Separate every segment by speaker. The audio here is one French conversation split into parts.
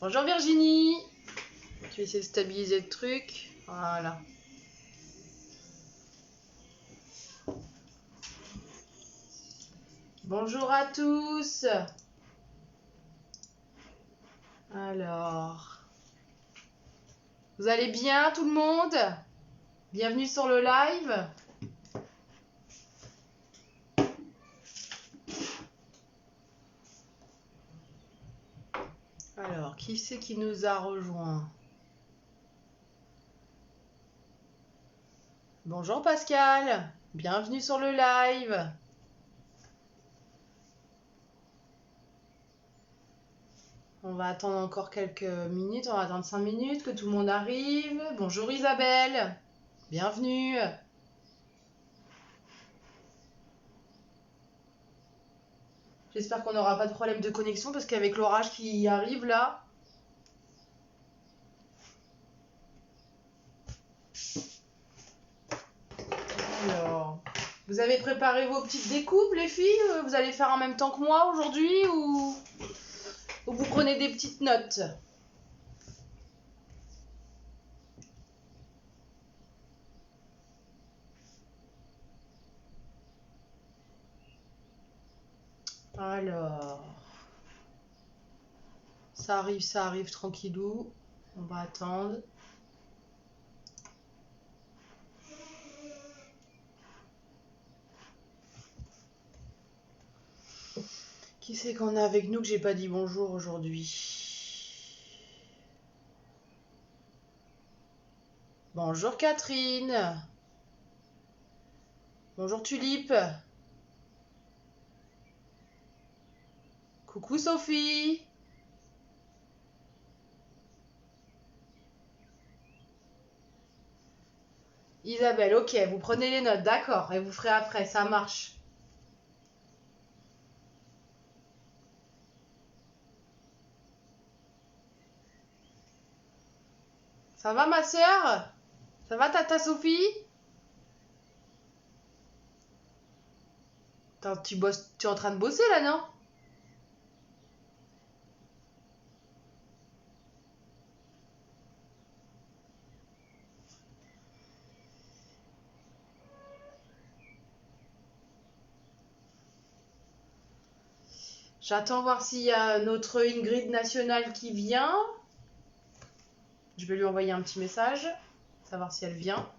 Speaker 1: Bonjour Virginie. Tu vas essayer de stabiliser le truc. Voilà. Bonjour à tous. Alors, vous allez bien tout le monde? Bienvenue sur le live. Alors, qui c'est qui nous a rejoint? Bonjour Pascal. Bienvenue sur le live. On va attendre encore quelques minutes, on va attendre 5 minutes que tout le monde arrive. Bonjour Isabelle, bienvenue. J'espère qu'on n'aura pas de problème de connexion parce qu'avec l'orage qui arrive là. Alors, vous avez préparé vos petites découpes les filles? Vous allez faire en même temps que moi aujourd'hui ou vous prenez des petites notes? Alors, ça arrive tranquillou. On va attendre. Qui c'est qu'on a avec nous que j'ai pas dit bonjour aujourd'hui? Bonjour Catherine. Bonjour Tulipe. Coucou Sophie. Isabelle, ok, vous prenez les notes, d'accord, et vous ferez après, ça marche. Ça va ma sœur? Ça va tata Sophie? Attends, tu es en train de bosser là, non? J'attends voir s'il y a notre Ingrid nationale qui vient. Je vais lui envoyer un petit message, savoir si elle vient.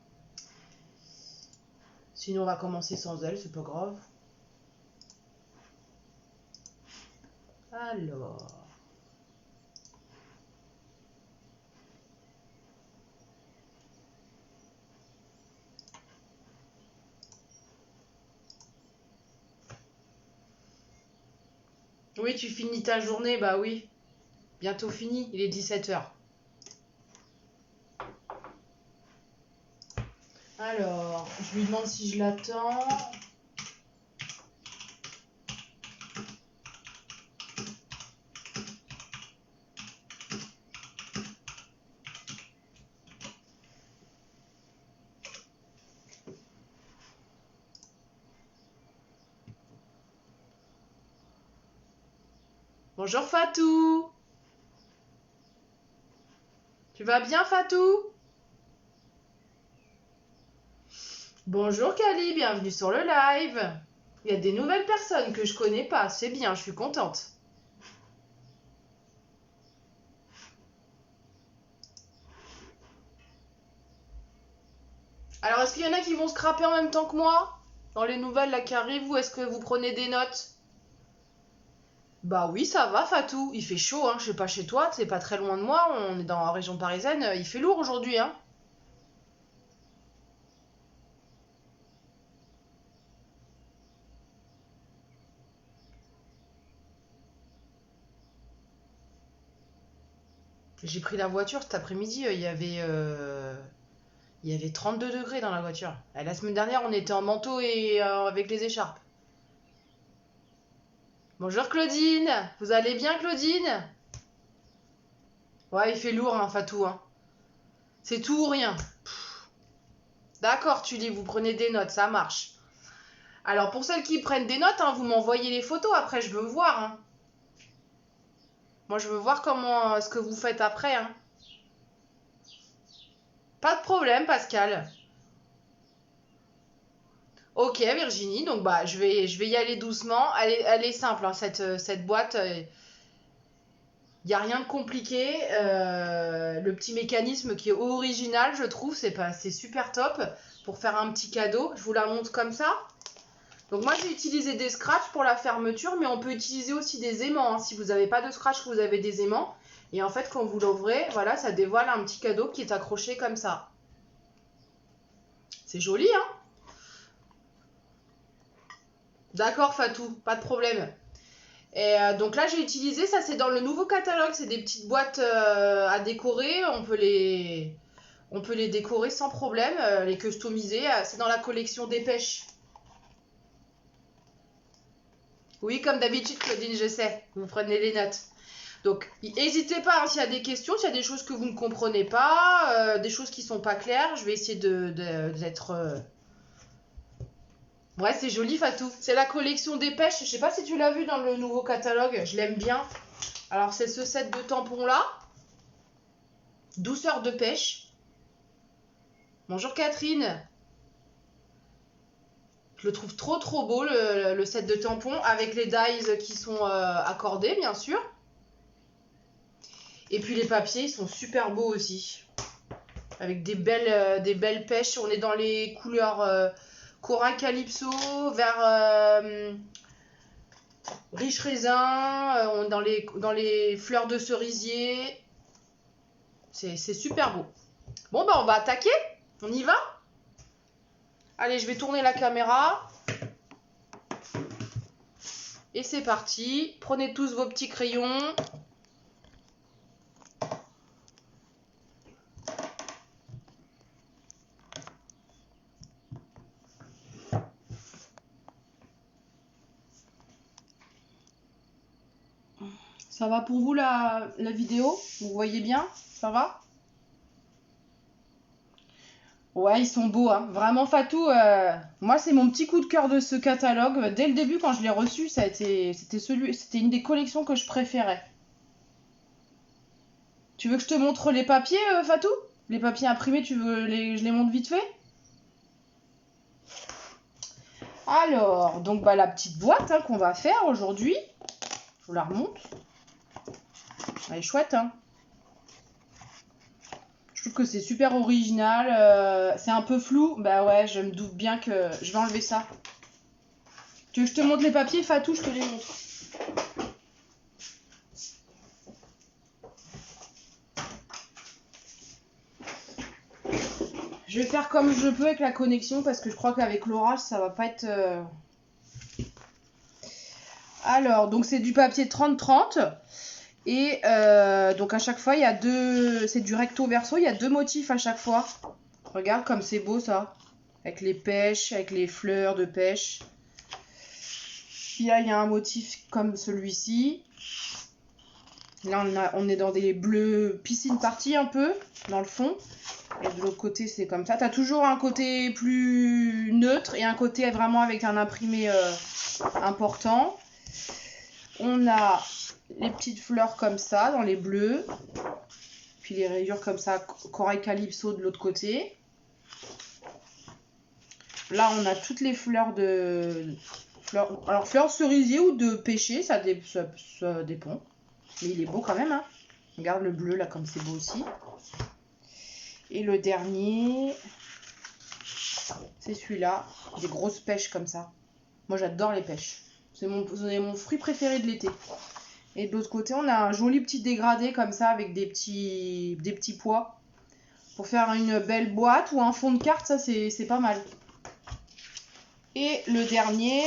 Speaker 1: Sinon, on va commencer sans elle, c'est pas grave. Alors. Oui, tu finis ta journée, bah oui. Bientôt fini, il est 17h. Alors, je lui demande si je l'attends. Bonjour Fatou. Tu vas bien Fatou? Bonjour Kali, bienvenue sur le live. Il y a des nouvelles personnes que je connais pas, c'est bien, je suis contente. Alors, est-ce qu'il y en a qui vont scraper en même temps que moi? Dans les nouvelles là qui arrivent, ou est-ce que vous prenez des notes? Bah oui, ça va Fatou, il fait chaud, hein. Je sais pas chez toi, c'est pas très loin de moi, on est dans la région parisienne, il fait lourd aujourd'hui, hein. J'ai pris la voiture cet après-midi, il y avait 32 degrés dans la voiture. Et la semaine dernière, on était en manteau et avec les écharpes. Bonjour Claudine, vous allez bien Claudine? Ouais, il fait lourd, hein, Fatou, hein. C'est tout ou rien. D'accord, Tully, vous prenez des notes, ça marche. Alors, pour celles qui prennent des notes, hein, vous m'envoyez les photos, après je veux voir, hein. Moi, je veux voir comment ce que vous faites après, hein. Pas de problème, Pascal. Ok, Virginie, donc bah je vais y aller doucement. Elle est simple, hein, cette boîte. Il n'y a rien de compliqué. Le petit mécanisme qui est original, je trouve, c'est super top pour faire un petit cadeau. Je vous la montre comme ça. Donc moi j'ai utilisé des scratchs pour la fermeture, mais on peut utiliser aussi des aimants, hein. Si vous n'avez pas de scratch, vous avez des aimants. Et en fait, quand vous l'ouvrez, voilà, ça dévoile un petit cadeau qui est accroché comme ça. C'est joli, hein? D'accord, Fatou, pas de problème. Et donc là, j'ai utilisé, ça c'est dans le nouveau catalogue, c'est des petites boîtes à décorer, on peut les décorer sans problème, les customiser, c'est dans la collection Dépêche. Oui, comme d'habitude, Claudine, je sais, vous prenez les notes. Donc, n'hésitez pas, hein, s'il y a des questions, s'il y a des choses que vous ne comprenez pas, des choses qui sont pas claires, je vais essayer d'être... Ouais, c'est joli, Fatou. C'est la collection Dépêche, je sais pas si tu l'as vu dans le nouveau catalogue, je l'aime bien. Alors, c'est ce set de tampons là. Douceur de pêche. Bonjour Catherine. Je le trouve trop beau le set de tampons avec les dies qui sont accordés bien sûr. Et puis les papiers ils sont super beaux aussi. Avec des belles pêches. On est dans les couleurs corail calypso, vert riche raisin, on est dans les fleurs de cerisier. C'est super beau. Bon bah on va attaquer. On y va? Allez, je vais tourner la caméra. Et c'est parti. Prenez tous vos petits crayons. Ça va pour vous la vidéo? Vous voyez bien? Ça va? Ouais, ils sont beaux, hein. Vraiment, Fatou, moi, c'est mon petit coup de cœur de ce catalogue. Dès le début, quand je l'ai reçu, c'était une des collections que je préférais. Tu veux que je te montre les papiers, Fatou? Les papiers imprimés, je les montre vite fait? Alors, donc, bah, la petite boîte hein, qu'on va faire aujourd'hui. Je vous la remonte. Elle est chouette, hein. Je trouve que c'est super original. C'est un peu flou. Bah ouais, je me doute bien que je vais enlever ça. Tu veux que je te montre les papiers, Fatou? Je te les montre. Je vais faire comme je peux avec la connexion parce que je crois qu'avec l'orage, ça va pas être... Alors, donc c'est du papier 30-30. Et donc à chaque fois, il y a deux... C'est du recto verso, il y a deux motifs à chaque fois. Regarde comme c'est beau ça. Avec les pêches, avec les fleurs de pêche. Puis là, il y a un motif comme celui-ci. Là, on est dans des bleus piscine party un peu, dans le fond. Et de l'autre côté, c'est comme ça. Tu as toujours un côté plus neutre et un côté vraiment avec un imprimé important. On a les petites fleurs comme ça, dans les bleus. Puis les rayures comme ça, corail calypso de l'autre côté. Là, on a toutes les fleurs de... Alors, fleurs cerisier ou de pêcher, ça dépend. Mais il est beau quand même, hein. Regarde le bleu, là, comme c'est beau aussi. Et le dernier, c'est celui-là. Des grosses pêches comme ça. Moi, j'adore les pêches. C'est mon fruit préféré de l'été. Et de l'autre côté, on a un joli petit dégradé comme ça, avec des petits pois. Pour faire une belle boîte ou un fond de carte, ça, c'est pas mal. Et le dernier,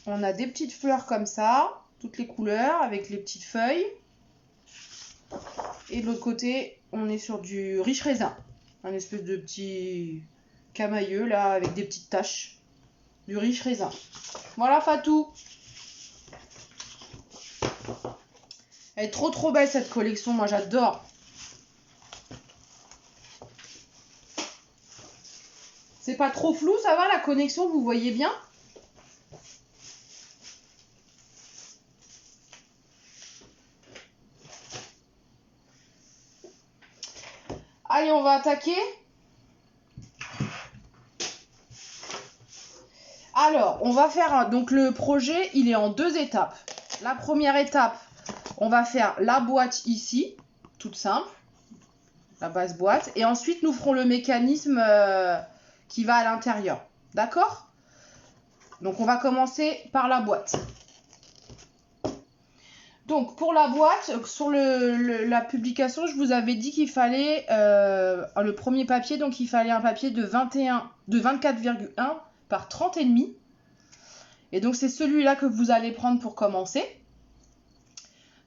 Speaker 1: on a des petites fleurs comme ça, toutes les couleurs, avec les petites feuilles. Et de l'autre côté, on est sur du riche raisin. Un espèce de petit camailleux, là, avec des petites taches. Du riche raisin. Voilà, Fatou. Elle est trop belle, cette collection. Moi, j'adore. C'est pas trop flou, ça va, la connexion, vous voyez bien? Allez, on va attaquer. Alors, on va faire... Donc, le projet, il est en 2 étapes. La première étape, on va faire la boîte ici, toute simple. La base boîte. Et ensuite, nous ferons le mécanisme qui va à l'intérieur. D'accord? Donc, on va commencer par la boîte. Donc, pour la boîte, sur la publication, je vous avais dit qu'il fallait le premier papier. Donc, il fallait un papier de 24,1 par 30,5. Et donc, c'est celui-là que vous allez prendre pour commencer.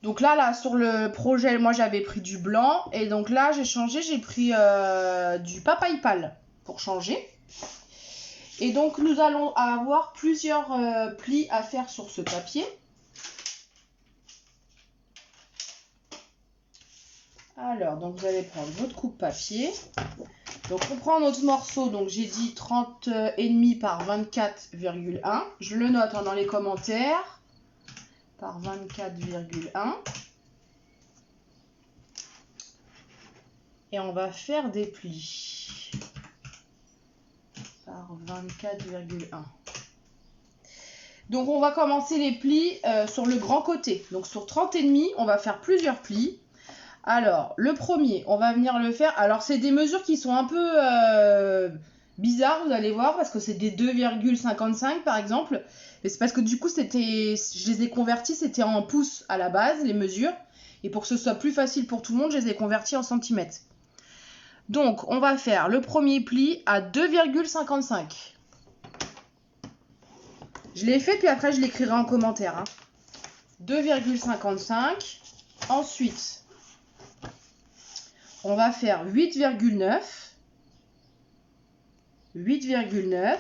Speaker 1: Donc là, sur le projet, moi, j'avais pris du blanc. Et donc là, j'ai changé, j'ai pris du papaye pâle pour changer. Et donc, nous allons avoir plusieurs plis à faire sur ce papier. Alors, donc vous allez prendre votre coupe papier. Donc, on prend notre morceau. Donc, j'ai dit 30,5 par 24,1. Je le note dans les commentaires. Par 24,1. Et on va faire des plis. Par 24,1. Donc, on va commencer les plis sur le grand côté. Donc, sur 30,5, on va faire plusieurs plis. Alors, le premier, on va venir le faire. Alors, c'est des mesures qui sont un peu bizarres, vous allez voir, parce que c'est des 2,55 par exemple. Mais c'est parce que du coup, je les ai convertis, c'était en pouces à la base, les mesures. Et pour que ce soit plus facile pour tout le monde, je les ai convertis en centimètres. Donc, on va faire le premier pli à 2,55. Je l'ai fait, puis après, je l'écrirai en commentaire. 2,55. Ensuite... on va faire 8,9. 8,9.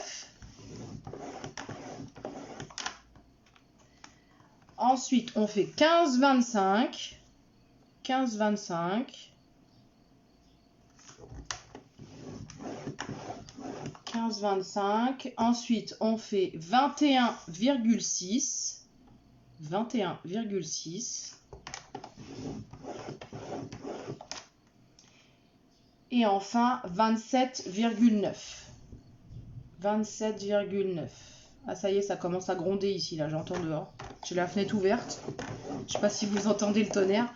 Speaker 1: Ensuite, on fait 15,25. 15,25. 15,25. Ensuite, on fait 21,6. 21,6. Et enfin, 27,9. 27,9. Ah, ça y est, ça commence à gronder ici, là, j'entends dehors. J'ai la fenêtre ouverte. Je sais pas si vous entendez le tonnerre.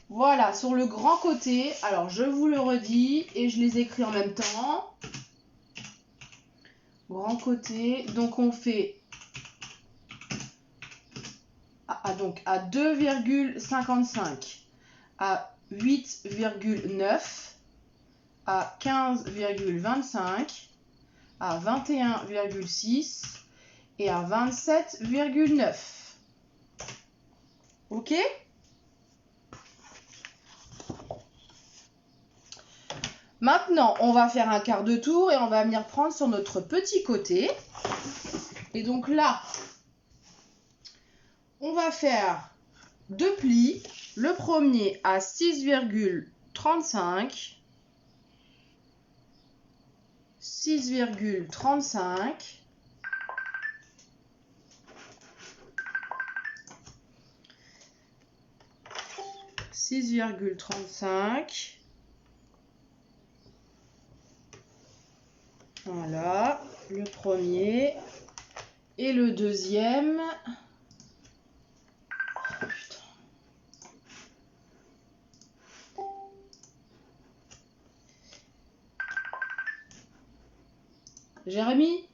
Speaker 1: Voilà, sur le grand côté, alors je vous le redis et je les écris en même temps. Grand côté, donc on fait donc à 2,55, à 8,9, à 15,25, à 21,6 et à 27,9. Ok ? Maintenant, on va faire un quart de tour et on va venir prendre sur notre petit côté. Et donc là, on va faire 2 plis. Le premier à 6,35. 6,35. Voilà, le premier. Et le deuxième. Oh, putain. Jérémy ?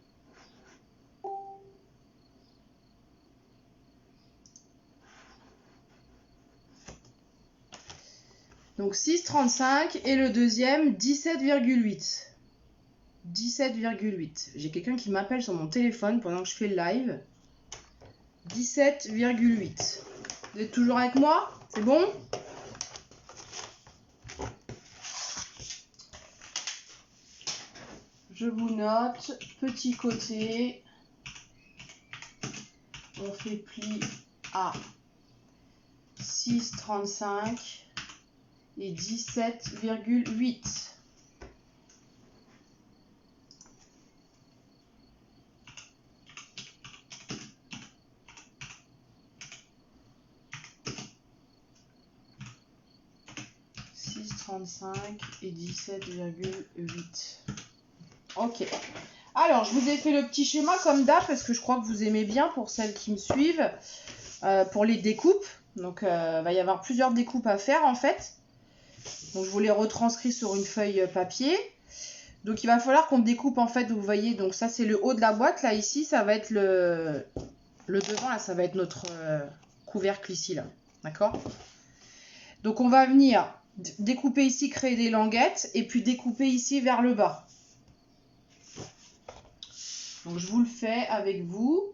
Speaker 1: Donc 6,35 et le deuxième 17,8. 17,8. J'ai quelqu'un qui m'appelle sur mon téléphone pendant que je fais le live. 17,8. Vous êtes toujours avec moi? C'est bon? Je vous note. Petit côté. On fait pli à 6,35 et 17,8. 6,35 et 17,8. Ok. Alors, je vous ai fait le petit schéma comme d'hab parce que je crois que vous aimez bien pour celles qui me suivent, pour les découpes. Donc, va y avoir plusieurs découpes à faire en fait. Donc, je vous les retranscris sur une feuille papier. Donc, il va falloir qu'on découpe en fait, vous voyez, donc ça c'est le haut de la boîte. Là, ici, ça va être le devant, là, ça va être notre couvercle ici, là. D'accord? Donc, on va venir découper ici, créer des languettes et puis découper ici vers le bas. Donc, je vous le fais avec vous.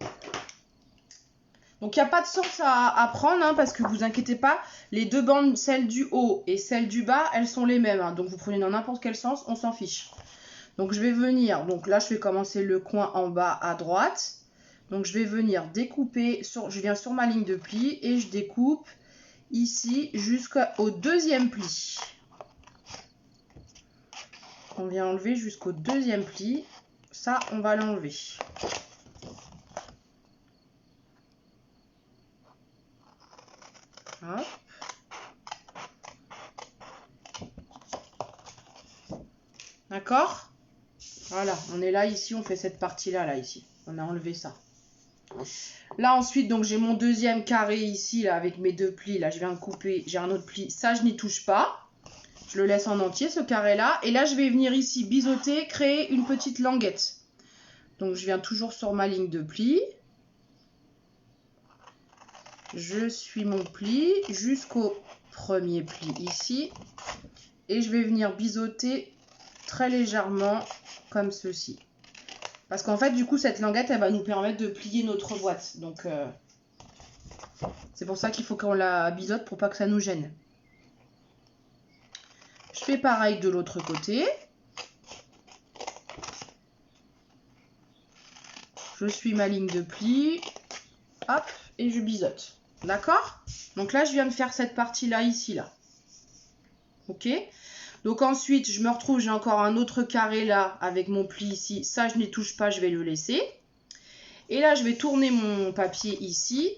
Speaker 1: Donc, il n'y a pas de sens à prendre, hein, parce que vous inquiétez pas, les deux bandes, celle du haut et celle du bas, elles sont les mêmes. Hein. Donc, vous prenez dans n'importe quel sens, on s'en fiche. Donc, je vais venir, donc là, je vais commencer le coin en bas à droite. Donc, je vais venir découper, je viens sur ma ligne de pli et je découpe ici jusqu'au deuxième pli. On vient enlever jusqu'au deuxième pli. Ça, on va l'enlever. Hop. D'accord? Voilà, on est là ici, on fait cette partie-là, là ici. On a enlevé ça. Là ensuite, donc j'ai mon deuxième carré ici, là, avec mes deux plis. Là, je viens de couper, j'ai un autre pli. Ça, je n'y touche pas. Je le laisse en entier, ce carré-là. Et là, je vais venir ici biseauter, créer une petite languette. Donc, je viens toujours sur ma ligne de pli. Je suis mon pli jusqu'au premier pli ici. Et je vais venir biseauter très légèrement comme ceci. Parce qu'en fait, du coup, cette languette, elle va nous permettre de plier notre boîte. Donc, c'est pour ça qu'il faut qu'on la biseaute pour pas que ça nous gêne. Je fais pareil de l'autre côté. Je suis ma ligne de pli. Hop, et je biseaute. D'accord? Donc là, je viens de faire cette partie-là, ici, là. Ok? Donc ensuite, je me retrouve, j'ai encore un autre carré là, avec mon pli ici. Ça, je n'y touche pas, je vais le laisser. Et là, je vais tourner mon papier ici.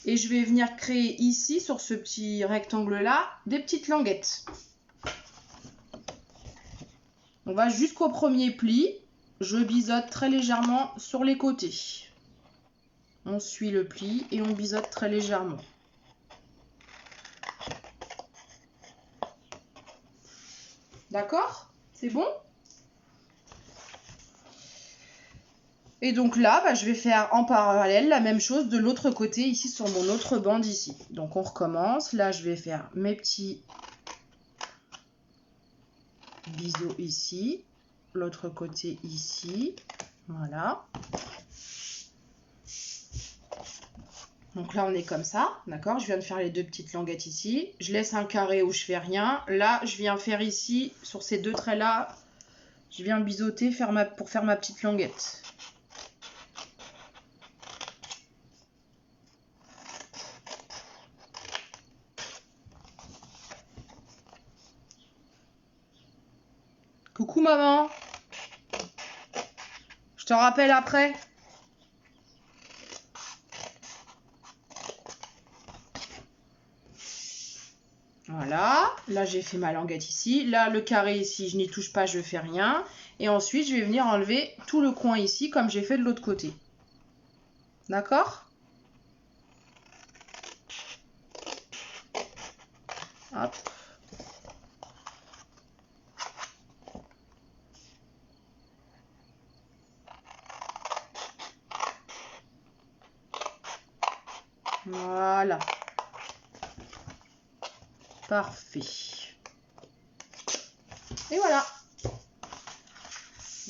Speaker 1: Et je vais venir créer ici, sur ce petit rectangle-là, des petites languettes. On va jusqu'au premier pli. Je biseaute très légèrement sur les côtés. On suit le pli et on biseaute très légèrement. D'accord? C'est bon? Et donc là, je vais faire en parallèle la même chose de l'autre côté, ici sur mon autre bande ici. Donc on recommence. Là, je vais faire mes petits biseaux ici. L'autre côté ici. Voilà. Donc là, on est comme ça, d'accord? Je viens de faire les deux petites languettes ici. Je laisse un carré où je fais rien. Là, je viens faire ici, sur ces deux traits-là, je viens biseauter pour faire ma petite languette. Coucou maman. Je te rappelle après. Voilà, là j'ai fait ma languette ici. Là, le carré ici, je n'y touche pas, je fais rien. Et ensuite, je vais venir enlever tout le coin ici, comme j'ai fait de l'autre côté. D'accord? Hop. Voilà. Parfait. Et voilà.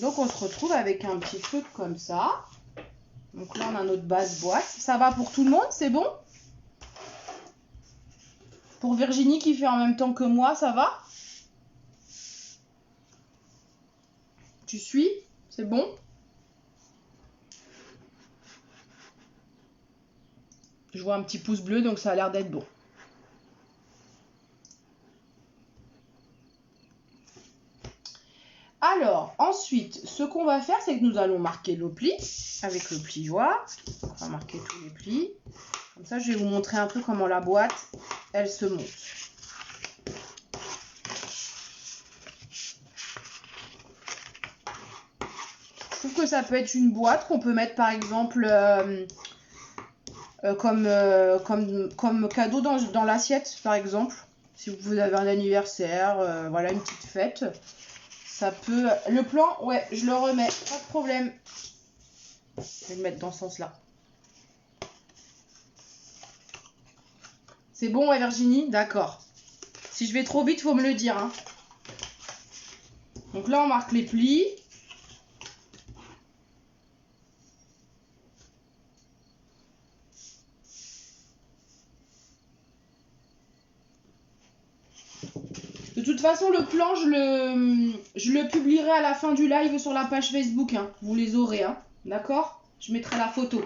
Speaker 1: Donc on se retrouve avec un petit truc comme ça. Donc là on a notre base boîte. Ça va pour tout le monde, c'est bon? Pour Virginie qui fait en même temps que moi, ça va? Tu suis? C'est bon? Je vois un petit pouce bleu, donc ça a l'air d'être bon. Alors, ensuite, ce qu'on va faire, c'est que nous allons marquer nos plis avec le plioir. On va marquer tous les plis. Comme ça, je vais vous montrer un peu comment la boîte, elle se monte. trouve que ça peut être une boîte qu'on peut mettre par exemple comme cadeau dans l'assiette par exemple. Si vous avez un anniversaire, voilà une petite fête. Ça peut... Le plan, ouais, je le remets, pas de problème. Je vais le mettre dans ce sens-là. C'est bon, ouais, Virginie? D'accord. Si je vais trop vite, faut me le dire. Hein. Donc là, on marque les plis. De toute façon, le plan, je le publierai à la fin du live sur la page Facebook. Hein. Vous les aurez, hein. D'accord? Je mettrai la photo.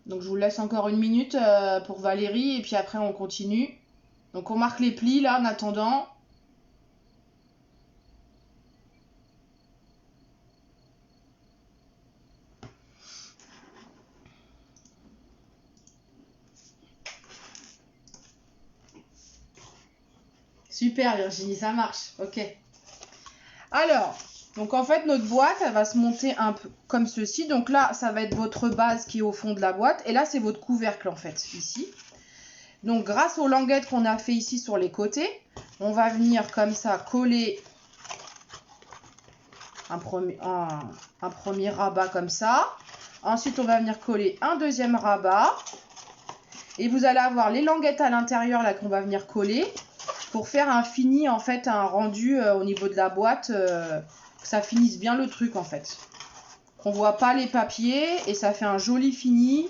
Speaker 1: Donc je vous laisse encore une minute pour Valérie et puis après on continue. Donc on marque les plis là en attendant. Super Virginie, ça marche. Ok. Alors, donc en fait notre boîte elle va se monter un peu comme ceci. Donc là ça va être votre base qui est au fond de la boîte et là c'est votre couvercle en fait ici. Donc grâce aux languettes qu'on a fait ici sur les côtés, on va venir comme ça coller un premier rabat comme ça. Ensuite on va venir coller un deuxième rabat. Et vous allez avoir les languettes à l'intérieur là qu'on va venir coller pour faire un fini en fait, un rendu au niveau de la boîte, que ça finisse bien le truc en fait. Qu'on voit pas les papiers et ça fait un joli fini.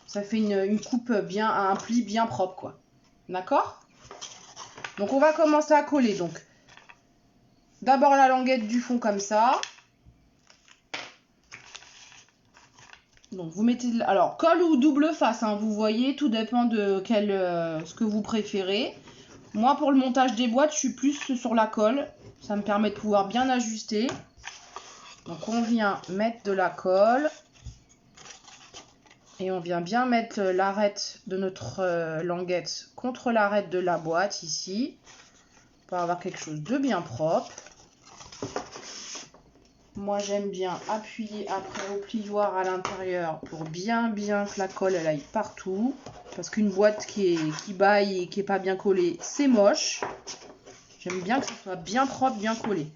Speaker 1: Ça fait une coupe bien, un pli bien propre quoi. D'accord? Donc on va commencer à coller. Donc d'abord la languette du fond comme ça. Donc vous mettez, alors colle ou double face, hein, vous voyez, tout dépend de ce que vous préférez. Moi pour le montage des boîtes, je suis plus sur la colle, ça me permet de pouvoir bien ajuster. Donc on vient mettre de la colle et on vient bien mettre l'arête de notre languette contre l'arête de la boîte ici pour avoir quelque chose de bien propre. Moi j'aime bien appuyer après au plioir à l'intérieur pour bien que la colle elle aille partout. Parce qu'une boîte qui baille et qui est pas bien collée, c'est moche. J'aime bien que ce soit bien propre, bien collé.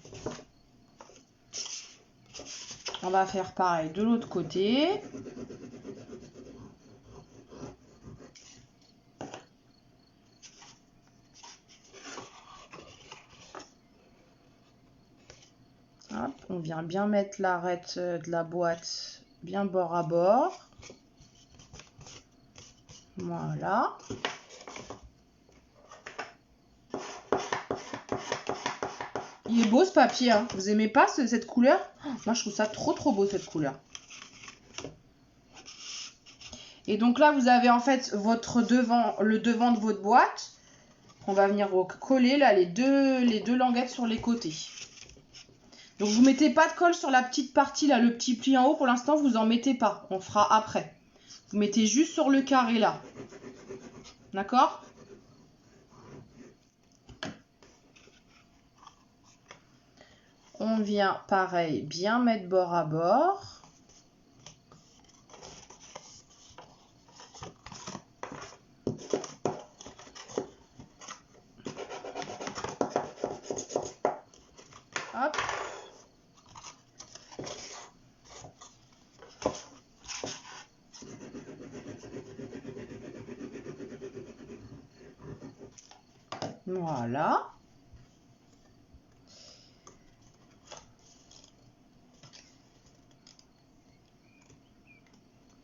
Speaker 1: On va faire pareil de l'autre côté. Hop, on vient bien mettre l'arête de la boîte bien bord à bord. Voilà. Il est beau ce papier, hein. Vous aimez pas cette couleur? Moi je trouve ça trop beau cette couleur. Et donc là vous avez en fait le devant de votre boîte. On va venir coller là les deux languettes sur les côtés. Donc vous mettez pas de colle sur la petite partie là, le petit pli en haut pour l'instant vous en mettez pas, on fera après. Vous mettez juste sur le carré là. D'accord? On vient pareil bien mettre bord à bord. Hop. Voilà.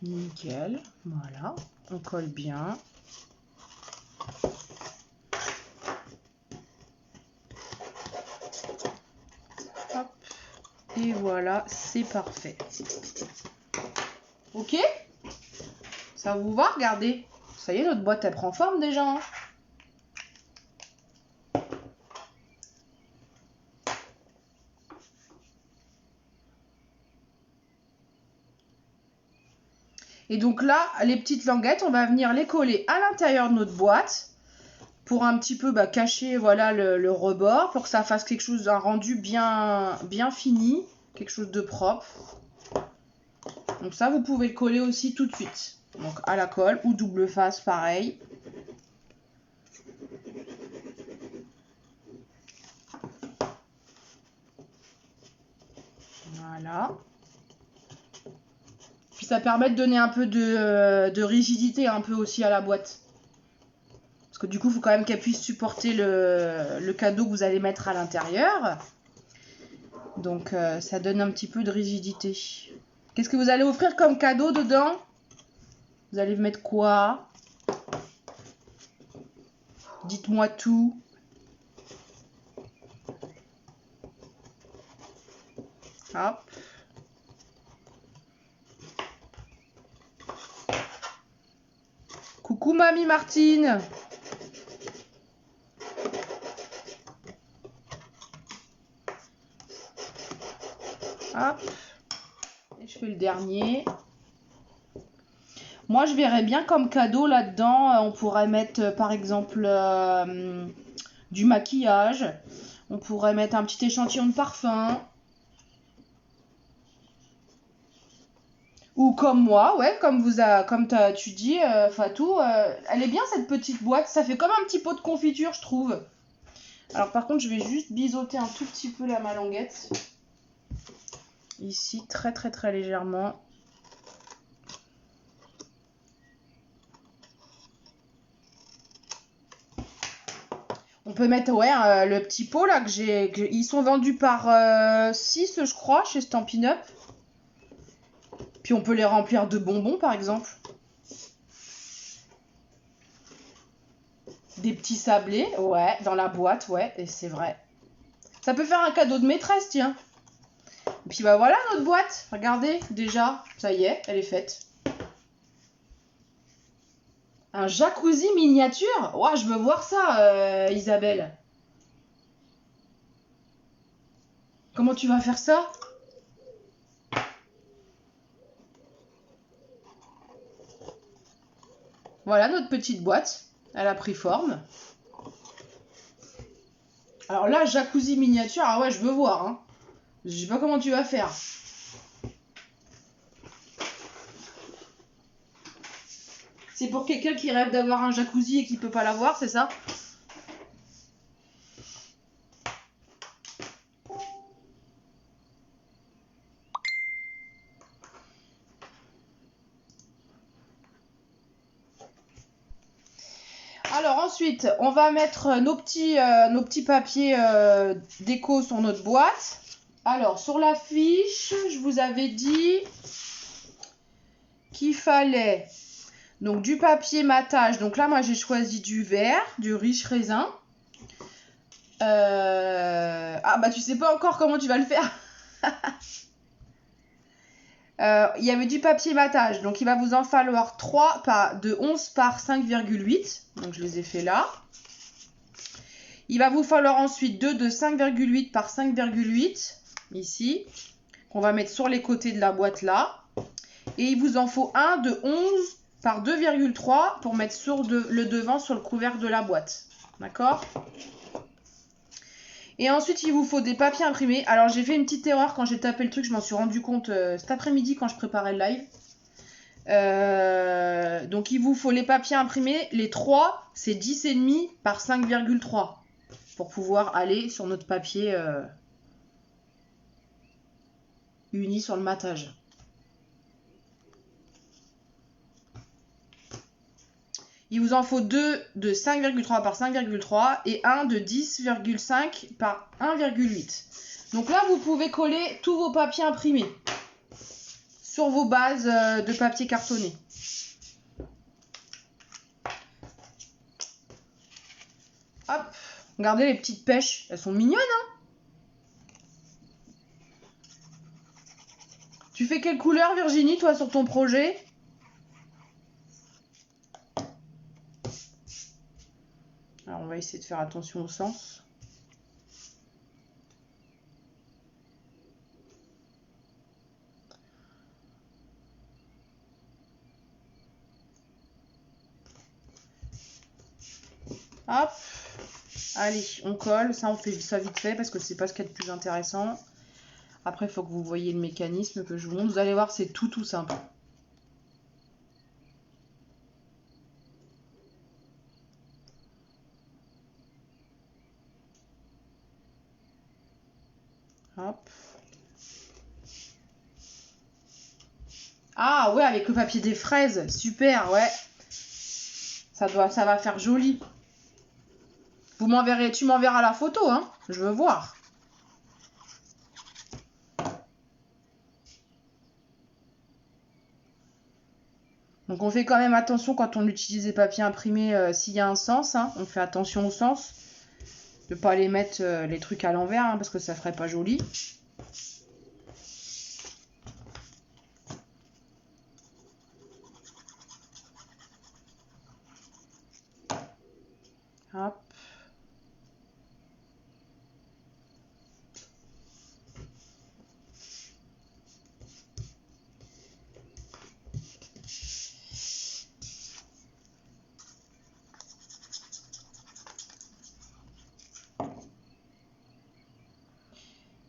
Speaker 1: Nickel. Voilà. On colle bien. Hop. Et voilà, c'est parfait. Ok? Ça vous va? Regardez. Ça y est, notre boîte, elle prend forme déjà. Hein. Et donc là, les petites languettes, on va venir les coller à l'intérieur de notre boîte pour un petit peu cacher voilà, le rebord, pour que ça fasse quelque chose, un rendu bien fini, quelque chose de propre. Donc ça, vous pouvez le coller aussi tout de suite. Donc à la colle ou double face, pareil. Voilà. Puis ça permet de donner un peu de rigidité un peu aussi à la boîte. Parce que du coup, il faut quand même qu'elle puisse supporter le cadeau que vous allez mettre à l'intérieur. Donc ça donne un petit peu de rigidité. Qu'est-ce que vous allez offrir comme cadeau dedans? Vous allez mettre quoi? Dites-moi tout. Hop. Coucou Mamie Martine. Hop. Et je fais le dernier. Moi, je verrais bien comme cadeau là-dedans, on pourrait mettre par exemple du maquillage. On pourrait mettre un petit échantillon de parfum. Ou comme moi, ouais, comme tu dis, Fatou, elle est bien cette petite boîte. Ça fait comme un petit pot de confiture, je trouve. Alors par contre, je vais juste biseauter un tout petit peu la malanguette. Ici, très très très légèrement. On peut mettre, ouais, le petit pot là que j'ai. Ils sont vendus par 6, je crois, chez Stampin' Up. Puis on peut les remplir de bonbons, par exemple. Des petits sablés, ouais, dans la boîte, ouais, et c'est vrai. Ça peut faire un cadeau de maîtresse, tiens. Et puis bah voilà notre boîte. Regardez, déjà, ça y est, elle est faite. Un jacuzzi miniature? Ouah, je veux voir ça, Isabelle. Comment tu vas faire ça? Voilà notre petite boîte. Elle a pris forme. Alors là, jacuzzi miniature, ah ouais, je veux voir. Hein. Je sais pas comment tu vas faire. C'est pour quelqu'un qui rêve d'avoir un jacuzzi et qui peut pas l'avoir, c'est ça? Alors ensuite, on va mettre nos petits papiers déco sur notre boîte. Alors sur la fiche, je vous avais dit qu'il fallait donc du papier matage. Donc là, moi j'ai choisi du vert, du riche raisin. Ah bah tu sais pas encore comment tu vas le faire. Il y avait du papier matage, donc il va vous en falloir 3 de 11 par 5,8. Donc je les ai fait là. Il va vous falloir ensuite 2 de 5,8 par 5,8 ici, qu'on va mettre sur les côtés de la boîte là. Et il vous en faut un de 11 par 2,3 pour mettre sur le devant sur le couvercle de la boîte. D'accord? Et ensuite, il vous faut des papiers imprimés. Alors, j'ai fait une petite erreur quand j'ai tapé le truc. Je m'en suis rendu compte cet après-midi quand je préparais le live. Donc, il vous faut les papiers imprimés. Les 3, c'est 10,5 par 5,3 pour pouvoir aller sur notre papier uni sur le matage. Il vous en faut 2 de 5,3 par 5,3 et 1 de 10,5 par 1,8. Donc là, vous pouvez coller tous vos papiers imprimés sur vos bases de papier cartonné. Hop, regardez les petites pêches, elles sont mignonnes, hein? Tu fais quelle couleur, Virginie, toi, sur ton projet? Alors, on va essayer de faire attention au sens. Hop. Allez, on colle. Ça, on fait ça vite fait parce que c'est pas ce qu'il y a de plus intéressant. Après, il faut que vous voyez le mécanisme que je vous montre. Vous allez voir, c'est tout simple. Hop. Ah ouais, avec le papier des fraises. Super, ouais. Ça va faire joli. Tu m'enverras la photo, hein. Je veux voir. Donc on fait quand même attention quand on utilise des papiers imprimés, s'il y a un sens, hein. On fait attention au sens. De ne pas les mettre les trucs à l'envers, hein, parce que ça ferait pas joli. Hop.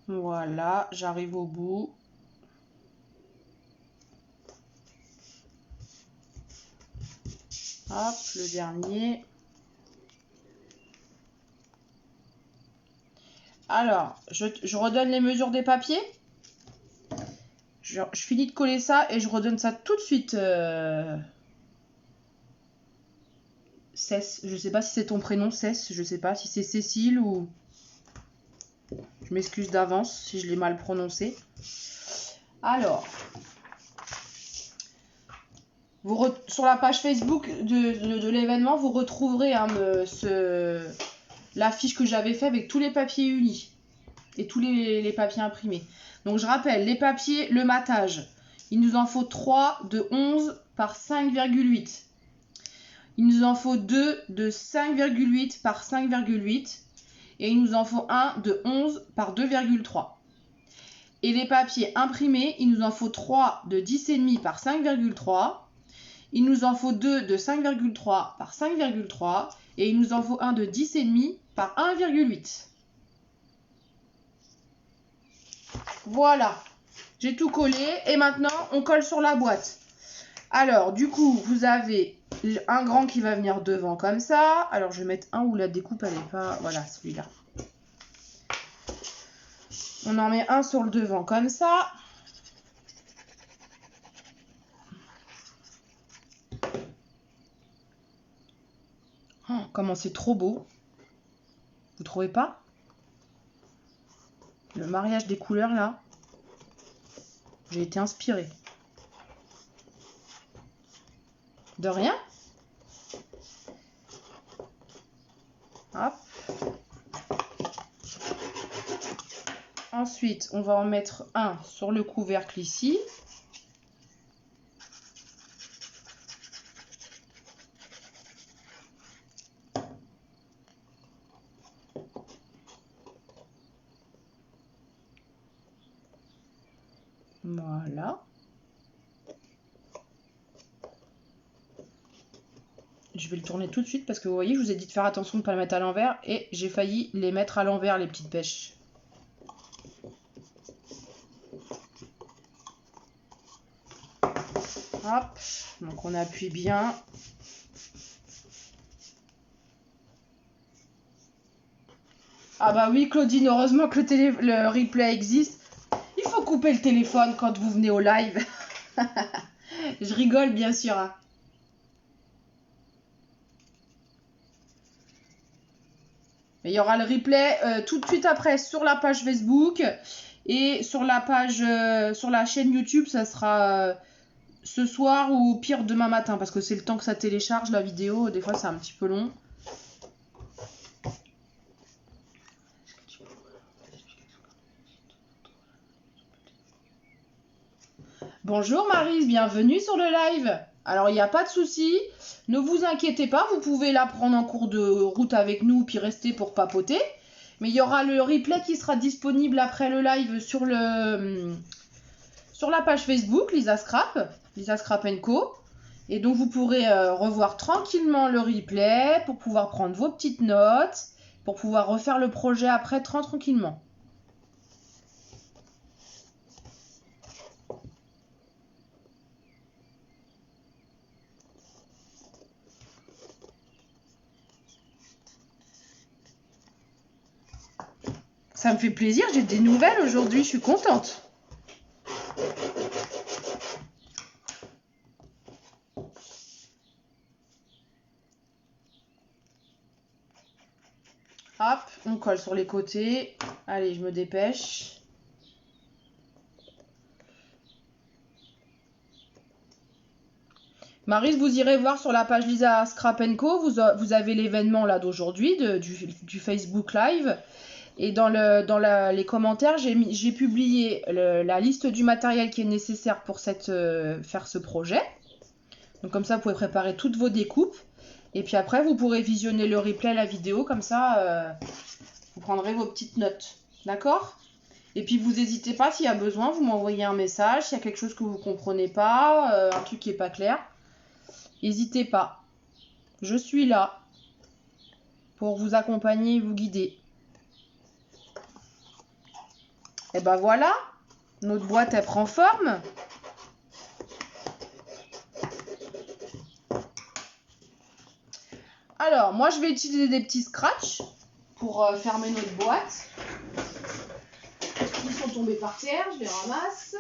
Speaker 1: Voilà, j'arrive au bout. Hop, le dernier. Alors, je redonne les mesures des papiers. Je finis de coller ça et je redonne ça tout de suite. Cess, je sais pas si c'est ton prénom, Cess, je sais pas si c'est Cécile ou... Je m'excuse d'avance si je l'ai mal prononcé. Alors, sur la page Facebook de l'événement, vous retrouverez l'affiche que j'avais fait avec tous les papiers unis et tous les papiers imprimés. Donc je rappelle, les papiers, le matage, il nous en faut 3 de 11 par 5,8. Il nous en faut 2 de 5,8 par 5,8. Et il nous en faut un de 11 par 2,3. Et les papiers imprimés, il nous en faut 3 de 10,5 par 5,3. Il nous en faut 2 de 5,3 par 5,3. Et il nous en faut un de 10,5 par 1,8. Voilà, j'ai tout collé. Et maintenant, on colle sur la boîte. Alors, du coup, vous avez un grand qui va venir devant comme ça. Alors, je vais mettre un où la découpe, elle n'est pas... Voilà, celui-là. On en met un sur le devant comme ça. Oh, comment c'est trop beau. Vous trouvez pas? Le mariage des couleurs, là. J'ai été inspirée. De rien. Hop. Ensuite, on va en mettre un sur le couvercle ici. Voilà. Je vais le tourner tout de suite parce que vous voyez, je vous ai dit de faire attention de ne pas le mettre à l'envers et j'ai failli les mettre à l'envers, les petites pêches. Hop, donc on appuie bien. Ah bah oui, Claudine, heureusement que le replay existe. Il faut couper le téléphone quand vous venez au live. Je rigole, bien sûr. Hein. Mais il y aura le replay tout de suite après sur la page Facebook et sur la page, sur la chaîne YouTube, ça sera ce soir ou pire demain matin parce que c'est le temps que ça télécharge la vidéo. Des fois, c'est un petit peu long. Bonjour Maryse, bienvenue sur le live. Alors il n'y a pas de souci, ne vous inquiétez pas, vous pouvez la prendre en cours de route avec nous puis rester pour papoter. Mais il y aura le replay qui sera disponible après le live sur la page Facebook, Lisa Scrap & Co. Et donc, vous pourrez revoir tranquillement le replay pour pouvoir prendre vos petites notes, pour pouvoir refaire le projet après tranquillement. Ça me fait plaisir, j'ai des nouvelles aujourd'hui, je suis contente. Hop, on colle sur les côtés. Allez, je me dépêche. Maryse, vous irez voir sur la page Lisa Scrap & Co. Vous avez l'événement là d'aujourd'hui, du Facebook Live. Et dans les commentaires, j'ai publié la liste du matériel qui est nécessaire pour faire ce projet. Donc comme ça, vous pouvez préparer toutes vos découpes. Et puis après, vous pourrez visionner le replay, la vidéo. Comme ça, vous prendrez vos petites notes. D'accord ? Et puis, vous n'hésitez pas, s'il y a besoin, vous m'envoyez un message. S'il y a quelque chose que vous ne comprenez pas, un truc qui n'est pas clair, n'hésitez pas. Je suis là pour vous accompagner et vous guider. Et ben voilà, notre boîte, elle prend forme. Alors, moi, je vais utiliser des petits scratchs pour fermer notre boîte. Ils sont tombés par terre, je les ramasse.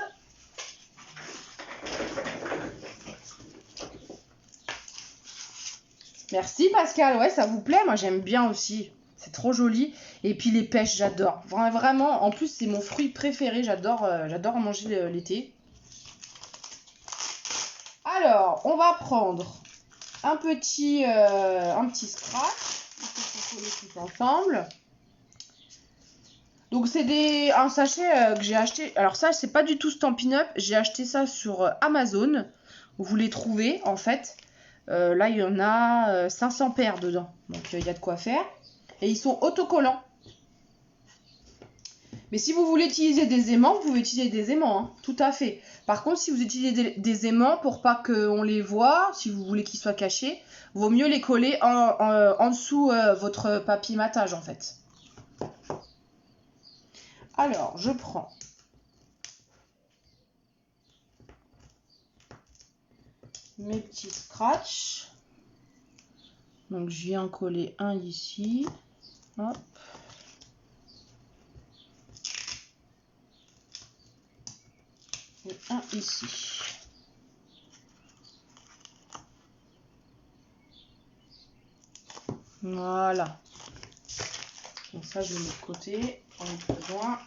Speaker 1: Merci Pascal, ouais, ça vous plaît? Moi, j'aime bien aussi. C'est trop joli. Et puis les pêches, j'adore. Vraiment, en plus, c'est mon fruit préféré. J'adore en manger l'été. Alors, on va prendre un petit scratch. On va coller tout ensemble. Donc, c'est un sachet que j'ai acheté. Alors ça, c'est pas du tout Stampin' Up. J'ai acheté ça sur Amazon. Vous les trouvez, en fait. Là, il y en a 500 paires dedans. Donc, il y a de quoi faire. Et ils sont autocollants. Mais si vous voulez utiliser des aimants, vous pouvez utiliser des aimants, hein, tout à fait. Par contre, si vous utilisez des aimants pour pas qu'on les voit, si vous voulez qu'ils soient cachés, vaut mieux les coller en dessous votre papier matage, en fait. Alors, je prends mes petits scratchs. Donc, je viens coller un ici. Hop. Et un ici. Voilà. Donc ça, je le mets de côté. On a besoin.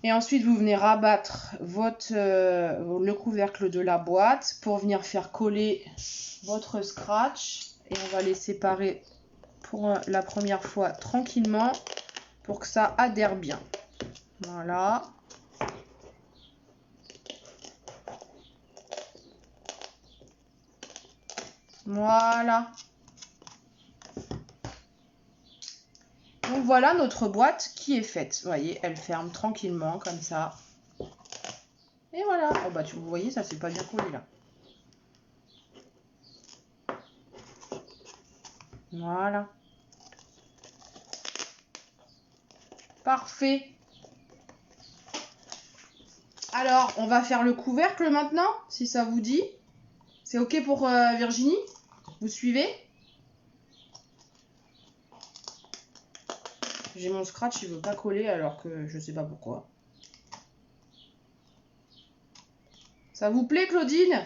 Speaker 1: Et ensuite, vous venez rabattre le couvercle de la boîte pour venir faire coller votre scratch. Et on va les séparer pour la première fois tranquillement pour que ça adhère bien. Voilà. Voilà. Donc voilà notre boîte qui est faite. Vous voyez, elle ferme tranquillement comme ça. Et voilà. Oh bah vous voyez, ça c'est pas bien collé là. Voilà. Parfait. Alors, on va faire le couvercle maintenant, si ça vous dit. C'est ok pour Virginie? Vous suivez? J'ai mon scratch, il veut pas coller alors que je sais pas pourquoi. Ça vous plaît, Claudine?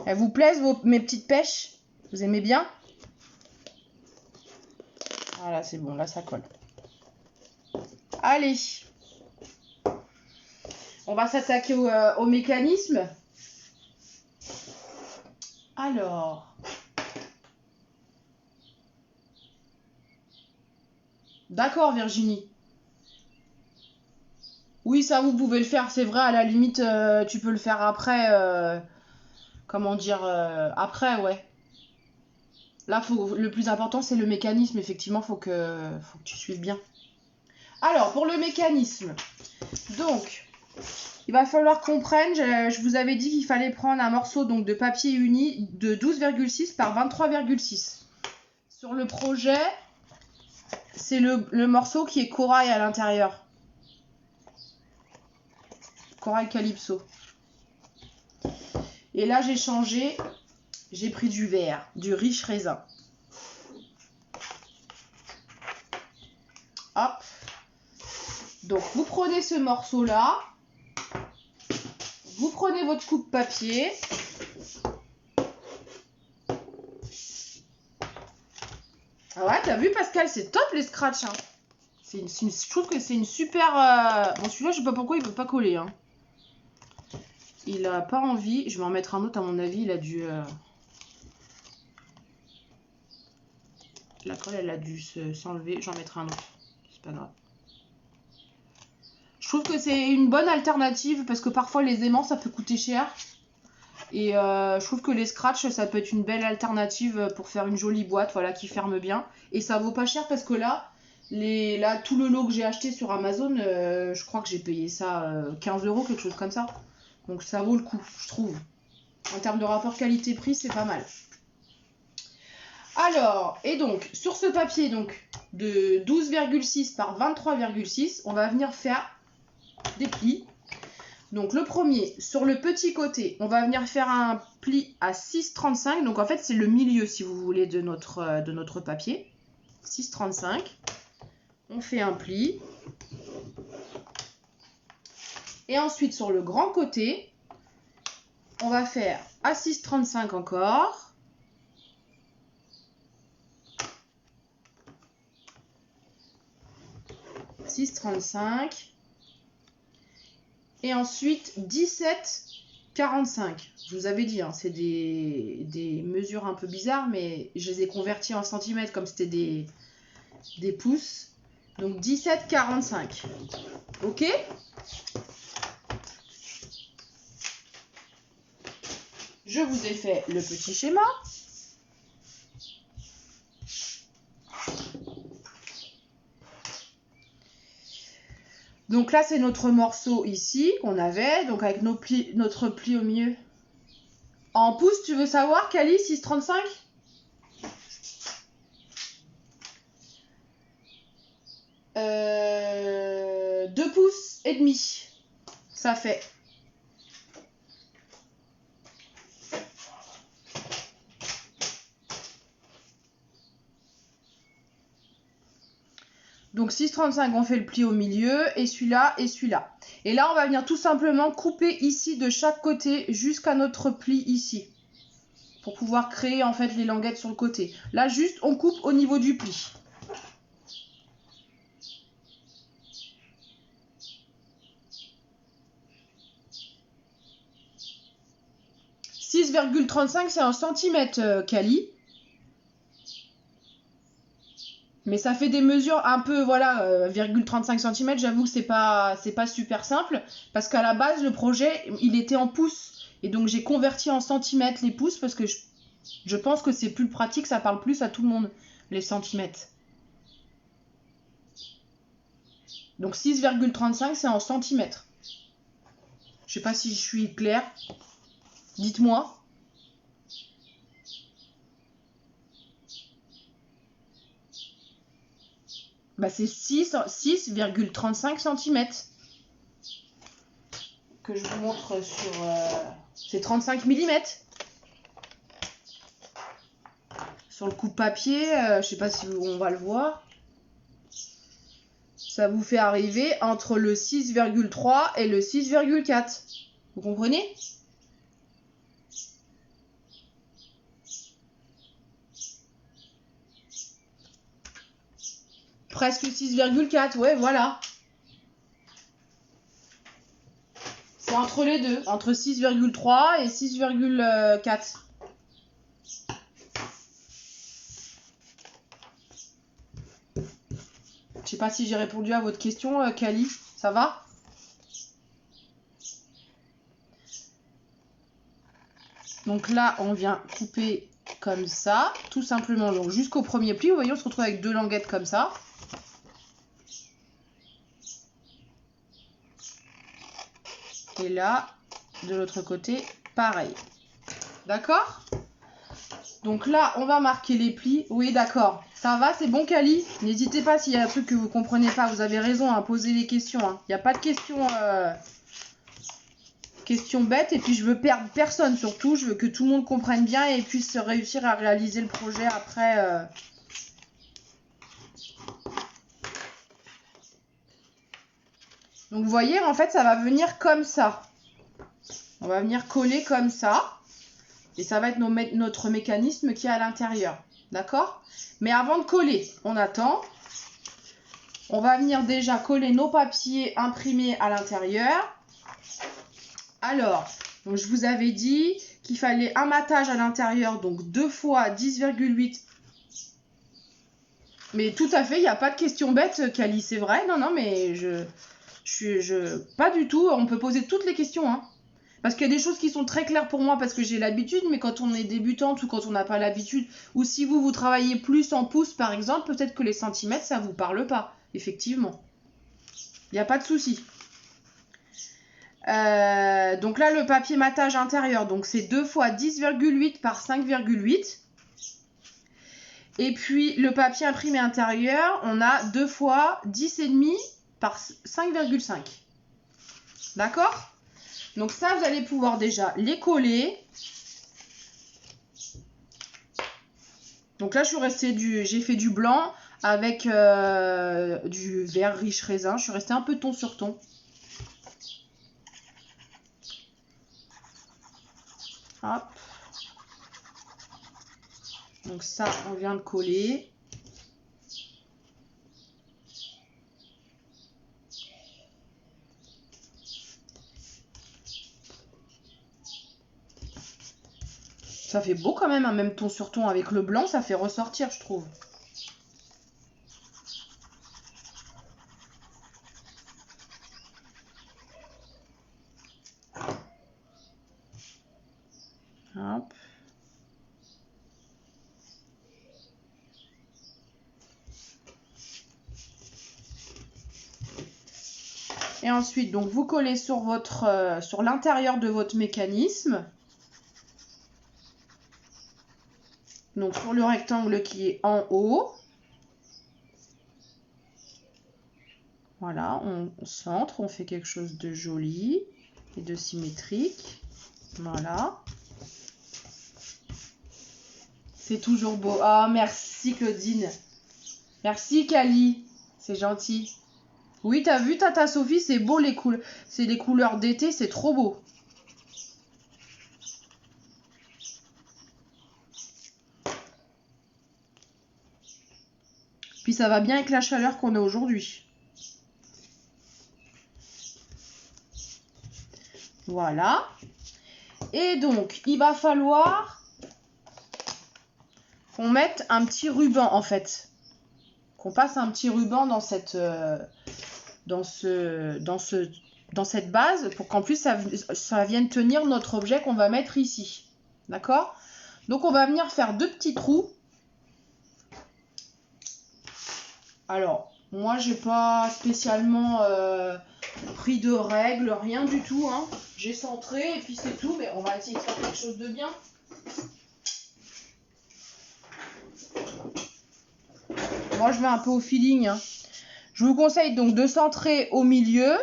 Speaker 1: Elles vous plaisent mes petites pêches? Vous aimez bien? Voilà, c'est bon, là ça colle. Allez. On va s'attaquer au mécanisme. Alors. D'accord, Virginie. Oui, ça, vous pouvez le faire, c'est vrai, à la limite, tu peux le faire après. Comment dire après, ouais. Là, le plus important, c'est le mécanisme. Effectivement, faut que tu suives bien. Alors, pour le mécanisme, donc, Il va falloir qu'on prenne, je vous avais dit qu'il fallait prendre un morceau donc, de papier uni de 12,6 par 23,6. Sur le projet, c'est le morceau qui est corail à l'intérieur. Corail Calypso. Et là, j'ai changé, j'ai pris du vert, du riche raisin. Hop. Donc, vous prenez ce morceau-là. Vous prenez votre coupe papier. Ah ouais, t'as vu Pascal, c'est top les scratchs. Hein. Je trouve que c'est une super... Bon, celui-là, je sais pas pourquoi il veut pas coller. Hein. Il a pas envie. Je vais en mettre un autre, à mon avis. Il a dû... La colle, elle a dû s'enlever. J'en mettrai un autre. C'est pas grave. Je trouve que c'est une bonne alternative parce que parfois les aimants ça peut coûter cher. Et je trouve que les scratchs ça peut être une belle alternative pour faire une jolie boîte voilà, qui ferme bien. Et ça vaut pas cher parce que là, tout le lot que j'ai acheté sur Amazon, je crois que j'ai payé ça 15 €, quelque chose comme ça. Donc ça vaut le coup, je trouve. En termes de rapport qualité-prix, c'est pas mal. Alors, et donc, sur ce papier donc, de 12,6 par 23,6, on va venir faire des plis. Donc le premier, sur le petit côté, on va venir faire un pli à 6,35. Donc en fait, c'est le milieu, si vous voulez, de notre papier. 6,35. On fait un pli. Et ensuite, sur le grand côté, on va faire à 6,35 encore. « 6,35 » et ensuite 17,45. Je vous avais dit, hein, c'est des mesures un peu bizarres, mais je les ai convertis en centimètres comme c'était des pouces. Donc 17,45. Ok ? Je vous ai fait le petit schéma. Donc là, c'est notre morceau ici qu'on avait, donc avec notre pli au milieu. En pouces, tu veux savoir, Cali, 6,35 ? 2 pouces et demi, ça fait. Donc 6,35, on fait le pli au milieu, et celui-là, et celui-là. Et là, on va venir tout simplement couper ici de chaque côté jusqu'à notre pli ici. Pour pouvoir créer en fait les languettes sur le côté. Là, juste, on coupe au niveau du pli. « 6,35 c'est un centimètre, Cali. Mais ça fait des mesures un peu, voilà, 0,35 cm. J'avoue que c'est pas super simple. Parce qu'à la base, le projet, il était en pouces. Et donc, j'ai converti en centimètres les pouces parce que je pense que c'est plus pratique. Ça parle plus à tout le monde, les centimètres. Donc, 6,35, c'est en centimètres. Je sais pas si je suis claire. Dites-moi. Bah c'est 6,35 cm. Que je vous montre sur... c'est 35 mm. Sur le coupe papier, je sais pas si on va le voir. Ça vous fait arriver entre le 6,3 et le 6,4. Vous comprenez ? Presque 6,4, ouais, voilà. C'est entre les deux, entre 6,3 et 6,4. Je sais pas si j'ai répondu à votre question, Cali. Ça va ? Donc là, on vient couper comme ça, tout simplement. Donc jusqu'au premier pli, vous voyez, on se retrouve avec deux languettes comme ça. là, de l'autre côté, pareil. D'accord? Donc là, on va marquer les plis. Oui, d'accord. Ça va, c'est bon, Kali? N'hésitez pas s'il y a un truc que vous ne comprenez pas. Vous avez raison à poser les questions. Il n'y a pas de questions bêtes. Et puis, je veux perdre personne surtout. Je veux que tout le monde comprenne bien et puisse réussir à réaliser le projet après. Donc, vous voyez, en fait, ça va venir comme ça. On va venir coller comme ça. Et ça va être notre mécanisme qui est à l'intérieur. D'accord? Mais avant de coller, on attend. On va venir déjà coller nos papiers imprimés à l'intérieur. Alors, donc je vous avais dit qu'il fallait un matage à l'intérieur, donc 2 fois 10,8. Mais tout à fait, il n'y a pas de question bête, Kali, c'est vrai. Non, non, mais pas du tout. On peut poser toutes les questions, hein. Parce qu'il y a des choses qui sont très claires pour moi parce que j'ai l'habitude, mais quand on est débutante ou quand on n'a pas l'habitude, ou si vous travaillez plus en pouces par exemple, peut-être que les centimètres, ça ne vous parle pas, effectivement. Il n'y a pas de souci. Donc là, le papier matage intérieur, donc c'est 2 fois 10,8 par 5,8. Et puis le papier imprimé intérieur, on a 2 fois 10,5 par 5,5. D'accord ? Donc ça, vous allez pouvoir déjà les coller. Donc là, j'ai fait du blanc avec du vert riche raisin. Je suis restée un peu ton sur ton. Hop. Donc ça, on vient de coller. Ça fait beau quand même, un même ton sur ton avec le blanc, ça fait ressortir, je trouve. Hop. Et ensuite, donc vous collez sur l'intérieur de votre mécanisme. Donc sur le rectangle qui est en haut. Voilà, on centre, on fait quelque chose de joli et de symétrique. Voilà. C'est toujours beau. Ah, merci Claudine. Merci Kali. C'est gentil. Oui, t'as vu Tata Sophie, c'est beau les couleurs. C'est les couleurs d'été, c'est trop beau. Puis ça va bien avec la chaleur qu'on a aujourd'hui. Voilà. Et donc, il va falloir qu'on mette un petit ruban en fait. Qu'on passe un petit ruban dans cette base pour qu'en plus ça vienne tenir notre objet qu'on va mettre ici. D'accord? Donc on va venir faire 2 petits trous. Alors, moi j'ai pas spécialement pris de règles, rien du tout, hein. J'ai centré et puis c'est tout, mais on va essayer de faire quelque chose de bien. Moi je vais un peu au feeling, hein. Je vous conseille donc de centrer au milieu.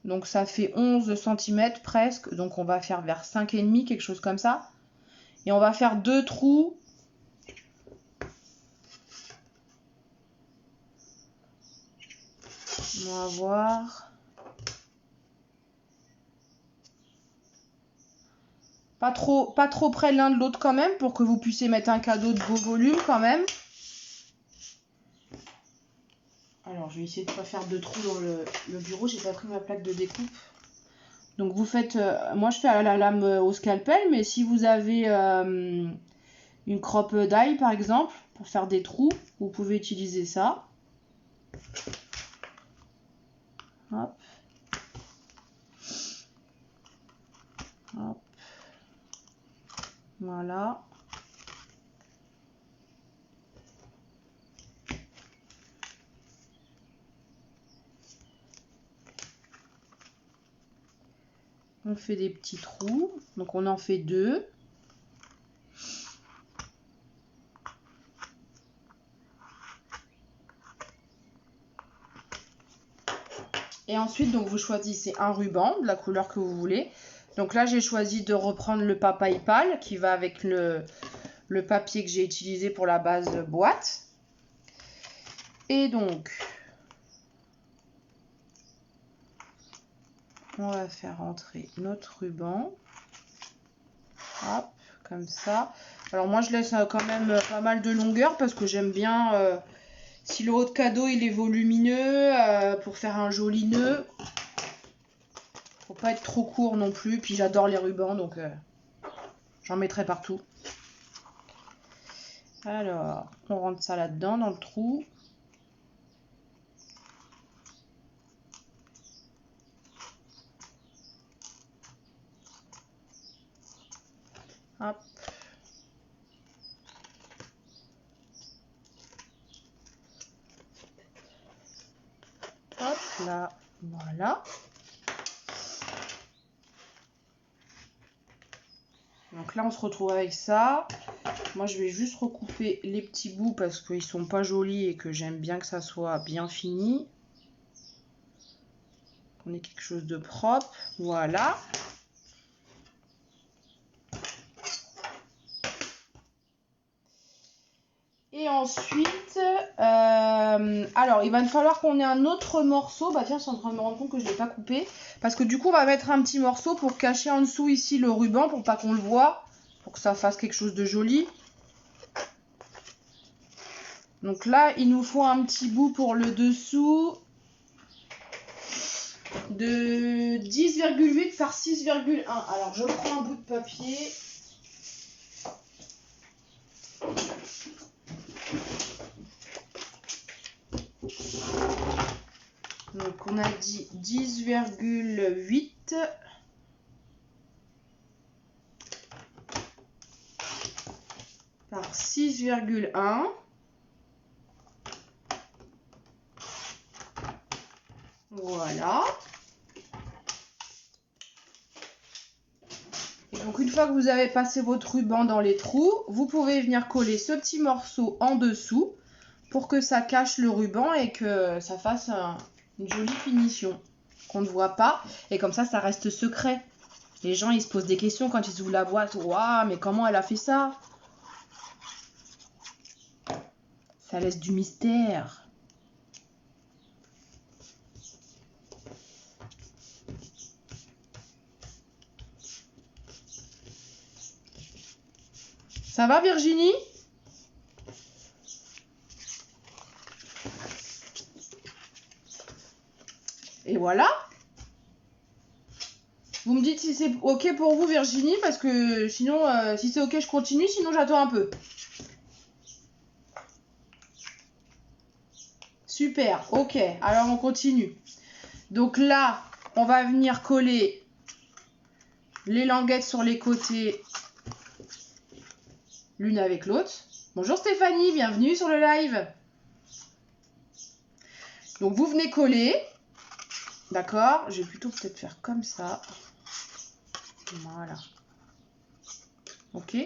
Speaker 1: Donc ça fait 11 cm presque, donc on va faire vers 5,5, quelque chose comme ça. Et on va faire 2 trous. On va voir. Pas trop près l'un de l'autre quand même, pour que vous puissiez mettre un cadeau de beau volume quand même. Alors je vais essayer de ne pas faire de trous dans le bureau, j'ai pas pris ma plaque de découpe. Donc vous faites, moi je fais à la lame au scalpel, mais si vous avez une croppe d'ail par exemple, pour faire des trous, vous pouvez utiliser ça. Hop. Hop. Voilà. On fait des petits trous. Donc on en fait 2. Et ensuite, donc vous choisissez un ruban de la couleur que vous voulez. Donc là, j'ai choisi de reprendre le papaye pâle qui va avec le papier que j'ai utilisé pour la base boîte. Et donc, on va faire entrer notre ruban. Hop, comme ça. Alors moi, je laisse quand même pas mal de longueur parce que j'aime bien, si le haut de cadeau il est volumineux, pour faire un joli nœud. Faut pas être trop court non plus. Puis j'adore les rubans, donc j'en mettrai partout. Alors, on rentre ça là-dedans, dans le trou. Hop. Hop là, voilà. Donc là, on se retrouve avec ça. Moi, je vais juste recouper les petits bouts parce qu'ils sont pas jolis et que j'aime bien que ça soit bien fini. On ait quelque chose de propre. Voilà. Et ensuite, alors il va me falloir qu'on ait un autre morceau. Bah tiens, je suis en train de me rendre compte que je ne l'ai pas coupé. Parce que du coup, on va mettre un petit morceau pour cacher en dessous ici le ruban pour pas qu'on le voit. Pour que ça fasse quelque chose de joli. Donc là, il nous faut un petit bout pour le dessous de 10,8 par 6,1. Alors, je prends un bout de papier. Donc, on a dit 10,8 par 6,1. Voilà. Et donc une fois que vous avez passé votre ruban dans les trous, vous pouvez venir coller ce petit morceau en dessous pour que ça cache le ruban et que ça fasse une jolie finition qu'on ne voit pas. Et comme ça reste secret. Les gens, ils se posent des questions quand ils ouvrent la boîte. Waouh, mais comment elle a fait ça? Ça laisse du mystère. Ça va Virginie? Et voilà. Vous me dites si c'est ok pour vous Virginie, parce que sinon, si c'est ok je continue, sinon j'attends un peu. Super, ok, alors on continue. Donc là, on va venir coller les languettes sur les côtés, l'une avec l'autre. Bonjour Stéphanie, bienvenue sur le live. Donc vous venez coller, d'accord? Je vais plutôt peut-être faire comme ça. Voilà. Ok.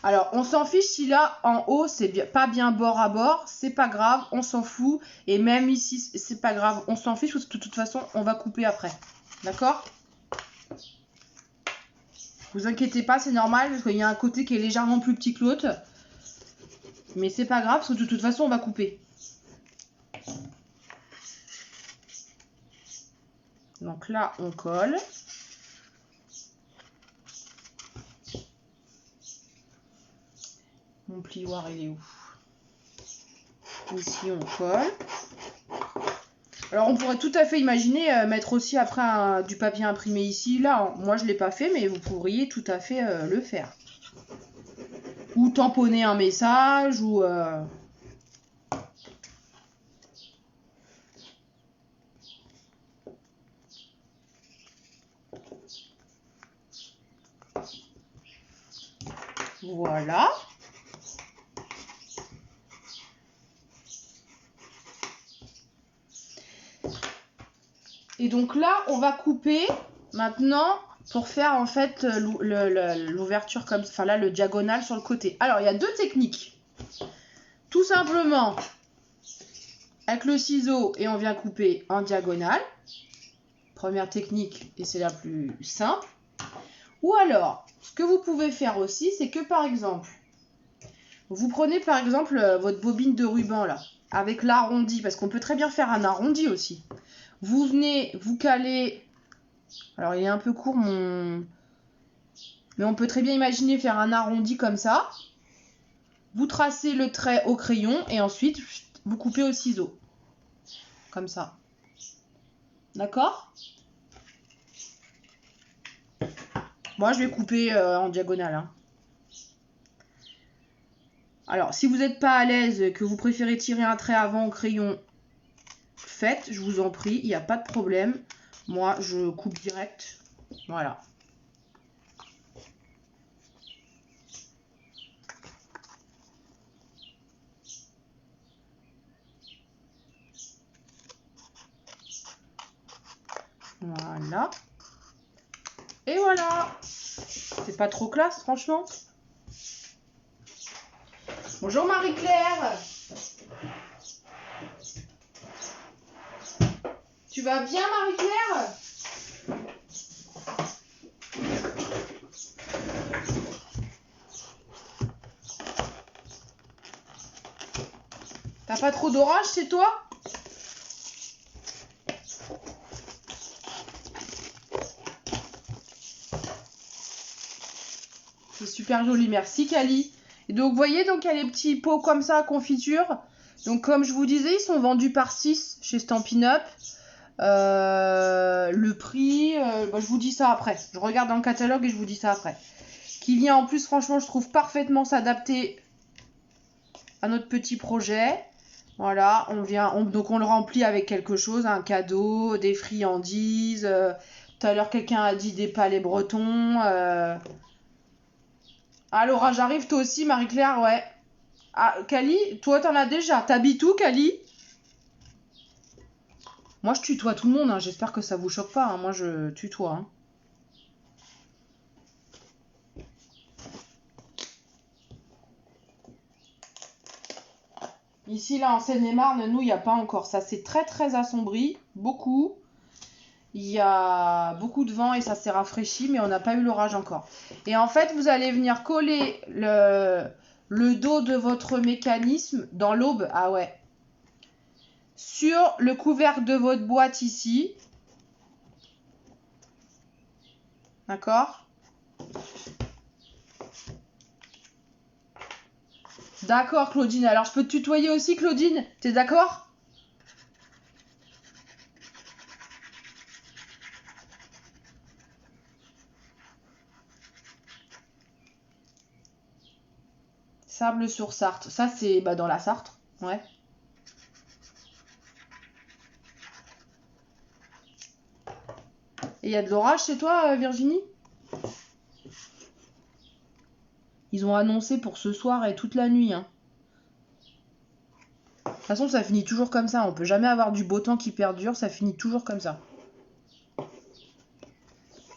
Speaker 1: Alors on s'en fiche si là en haut c'est pas bien bord à bord, c'est pas grave, on s'en fout. Et même ici c'est pas grave, on s'en fiche parce que de toute façon on va couper après. D'accord? Vous inquiétez pas, c'est normal parce qu'il y a un côté qui est légèrement plus petit que l'autre. Mais c'est pas grave parce que de toute façon on va couper. Donc là on colle. Mon plioir il est où? Ici on colle. Alors on pourrait tout à fait imaginer mettre aussi après du papier imprimé ici, là. Moi je ne l'ai pas fait, mais vous pourriez tout à fait le faire. Ou tamponner un message, ou... Voilà. Et donc là, on va couper maintenant pour faire en fait l'ouverture comme ça, enfin là le diagonal sur le côté. Alors il y a deux techniques. Tout simplement avec le ciseau et on vient couper en diagonale. Première technique et c'est la plus simple. Ou alors, ce que vous pouvez faire aussi, c'est que par exemple, vous prenez par exemple votre bobine de ruban là, avec l'arrondi, parce qu'on peut très bien faire un arrondi aussi. Vous venez, vous calez, alors il est un peu court mon... Mais on peut très bien imaginer faire un arrondi comme ça. Vous tracez le trait au crayon et ensuite vous coupez au ciseau. Comme ça. D'accord ? Moi je vais couper en diagonale. Hein. Alors si vous n'êtes pas à l'aise, que vous préférez tirer un trait avant au crayon, faites, je vous en prie, il n'y a pas de problème. Moi je coupe direct. Voilà. Voilà. Et voilà. C'est pas trop classe, franchement. Bonjour Marie-Claire. Tu vas bien Marie-Claire? T'as pas trop d'orage chez toi? C'est super joli, merci Kali. Et donc vous voyez, donc il y a les petits pots comme ça, confiture. Donc comme je vous disais, ils sont vendus par 6 chez Stampin' Up. Le prix, je vous dis ça après. Je regarde dans le catalogue et je vous dis ça après. Qui vient en plus, franchement, je trouve parfaitement s'adapter à notre petit projet. Voilà, donc on le remplit avec quelque chose, un cadeau, des friandises. Tout à l'heure, quelqu'un a dit des palets bretons. Ah, l'orage arrive, toi aussi, Marie-Claire, ouais. Ah, Kali, toi, t'en as déjà. T'habites où, Kali? Moi, je tutoie tout le monde, hein. J'espère que ça vous choque pas. Hein. Moi, je tutoie. Hein. Ici, là, en Seine-et-Marne, nous, il n'y a pas encore. Ça, c'est très, très assombri. Beaucoup. Il y a beaucoup de vent et ça s'est rafraîchi, mais on n'a pas eu l'orage encore. Et en fait, vous allez venir coller le dos de votre mécanisme dans l'aube. Ah ouais. Sur le couvercle de votre boîte ici. D'accord ? D'accord, Claudine. Alors, je peux te tutoyer aussi, Claudine ? T'es d'accord ? Sable-sur-Sarthe. Ça, c'est dans la Sarthe. Ouais. Et il y a de l'orage chez toi, Virginie ? Ils ont annoncé pour ce soir et toute la nuit. Hein. De toute façon, ça finit toujours comme ça. On peut jamais avoir du beau temps qui perdure. Ça finit toujours comme ça.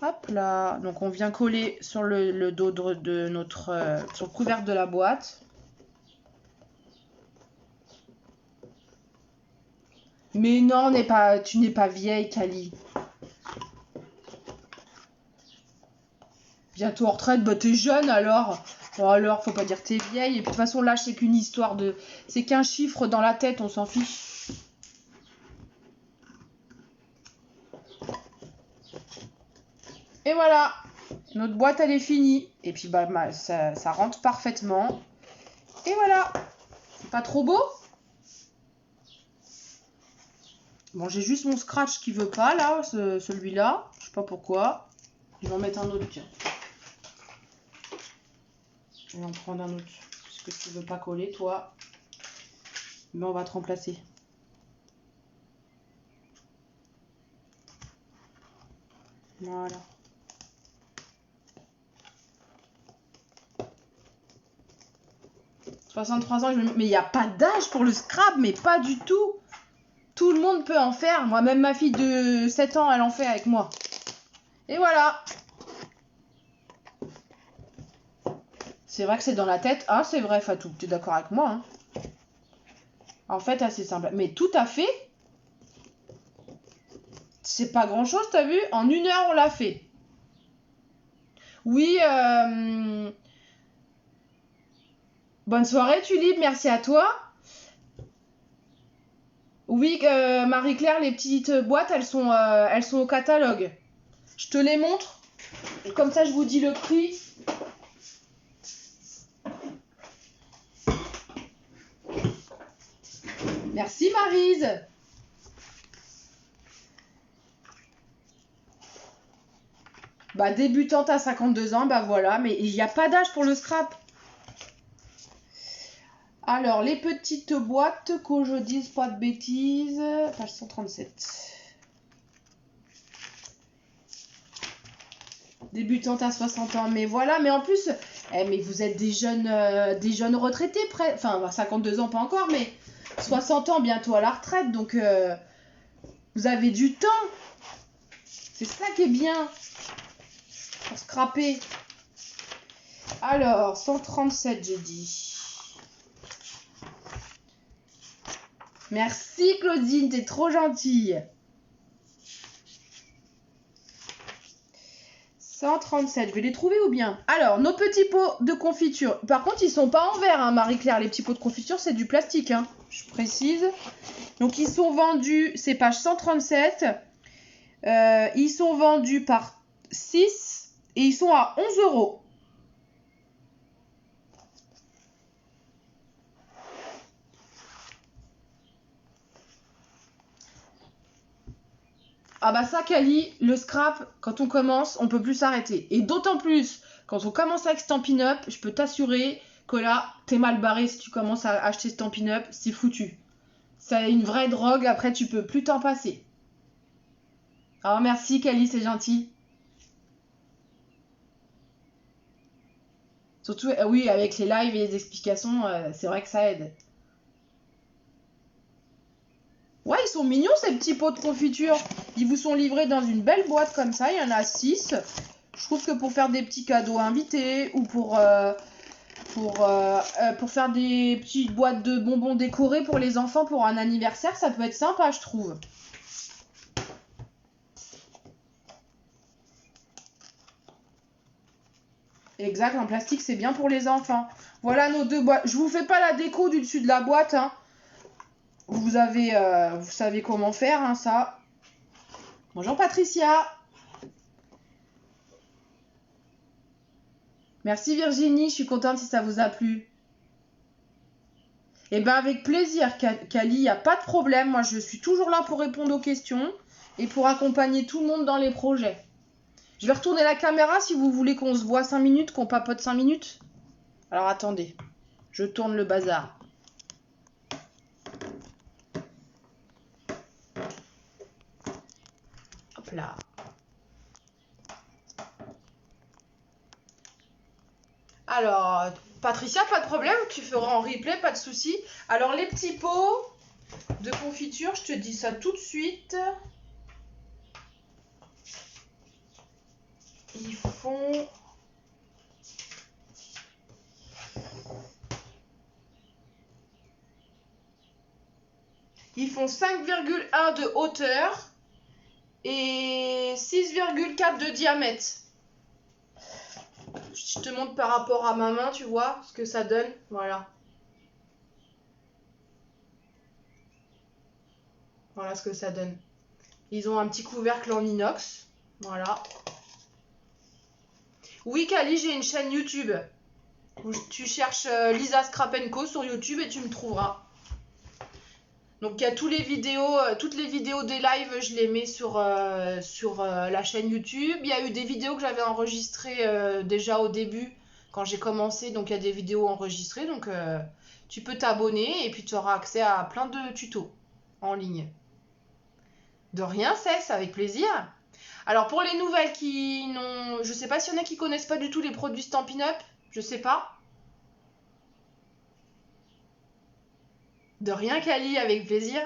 Speaker 1: Hop là. Donc, on vient coller sur le dos de notre... sur le couvercle de la boîte. Mais non, tu n'es pas vieille, Kali. Bientôt en retraite, t'es jeune alors. Bon alors, faut pas dire que t'es vieille. Et puis de toute façon, là, c'est qu'une histoire de... C'est qu'un chiffre dans la tête, on s'en fiche. Et voilà. Notre boîte, elle est finie. Et puis, ça rentre parfaitement. Et voilà. C'est pas trop beau ? Bon, j'ai juste mon scratch qui veut pas, là, celui-là. Je sais pas pourquoi. Je vais en mettre un autre, tiens. Je vais en prendre un autre. Parce que tu veux pas coller, toi. Mais on va te remplacer. Voilà. « 63 ans, mais il n'y a pas d'âge pour le scrap, mais pas du tout. Tout le monde peut en faire. Moi, même ma fille de 7 ans, elle en fait avec moi. Et voilà. C'est vrai que c'est dans la tête. Ah, c'est vrai, Fatou. Tu es d'accord avec moi, hein? En fait, assez simple. Mais tout à fait. C'est pas grand-chose, t'as vu? En 1 heure, on l'a fait. Oui, bonne soirée, Tulipe. Merci à toi. Oui, Marie-Claire, les petites boîtes, elles sont au catalogue. Je te les montre. Comme ça, je vous dis le prix. Merci, Maryse. Bah, débutante à 52 ans, bah voilà. Mais il n'y a pas d'âge pour le scrap. Alors, les petites boîtes, que je dise pas de bêtises. Page 137. Débutante à 60 ans, mais voilà. Mais en plus, mais vous êtes des jeunes retraités, enfin 52 ans pas encore, mais 60 ans bientôt à la retraite, donc vous avez du temps. C'est ça qui est bien pour scraper. Alors, 137 j'ai dit. Merci Claudine, t'es trop gentille. 137, je vais les trouver ou bien? Alors, nos petits pots de confiture. Par contre, ils sont pas en verre, hein, Marie-Claire. Les petits pots de confiture, c'est du plastique, hein, je précise. Donc, ils sont vendus, c'est page 137. Ils sont vendus par 6 et ils sont à 11 €. Ah bah ça, Kali, le scrap, quand on commence, on peut plus s'arrêter. Et d'autant plus, quand on commence avec Stampin' Up, je peux t'assurer que là, t'es mal barré si tu commences à acheter Stampin' Up, c'est foutu. C'est une vraie drogue, après tu peux plus t'en passer. Ah merci Kali, c'est gentil. Surtout, oui, avec les lives et les explications, c'est vrai que ça aide. Ouais, ils sont mignons ces petits pots de confiture. Ils vous sont livrés dans une belle boîte comme ça. Il y en a 6. Je trouve que pour faire des petits cadeaux invités ou pour faire des petites boîtes de bonbons décorées pour les enfants pour un anniversaire, ça peut être sympa, je trouve. Exact, en plastique, c'est bien pour les enfants. Voilà nos 2 boîtes. Je vous fais pas la déco du dessus de la boîte, hein. Vous savez comment faire, hein, ça. Bonjour Patricia. Merci Virginie, je suis contente si ça vous a plu. Eh ben avec plaisir, Kali, il n'y a pas de problème. Moi, je suis toujours là pour répondre aux questions et pour accompagner tout le monde dans les projets. Je vais retourner la caméra si vous voulez qu'on se voit 5 minutes, qu'on papote 5 minutes. Alors attendez, je tourne le bazar. Hop là. Alors, Patricia, pas de problème, tu feras en replay, pas de souci. Alors, les petits pots de confiture, je te dis ça tout de suite. Ils font... Ils font 5,1 de hauteur et 6,4 de diamètre. Je te montre par rapport à ma main, tu vois ce que ça donne. Voilà. Voilà ce que ça donne. Ils ont un petit couvercle en inox. Voilà. Oui, Kali, j'ai une chaîne YouTube. Tu cherches Lisa Scrap & Co sur YouTube et tu me trouveras. Donc il y a toutes les vidéos des lives, je les mets sur la chaîne YouTube. Il y a eu des vidéos que j'avais enregistrées déjà au début quand j'ai commencé. Donc il y a des vidéos enregistrées. Donc tu peux t'abonner et puis tu auras accès à plein de tutos en ligne. De rien, c'est avec plaisir. Alors pour les nouvelles qui n'ont... Je sais pas s'il y en a qui connaissent pas du tout les produits Stampin' Up. Je sais pas. De rien, Kali, avec plaisir.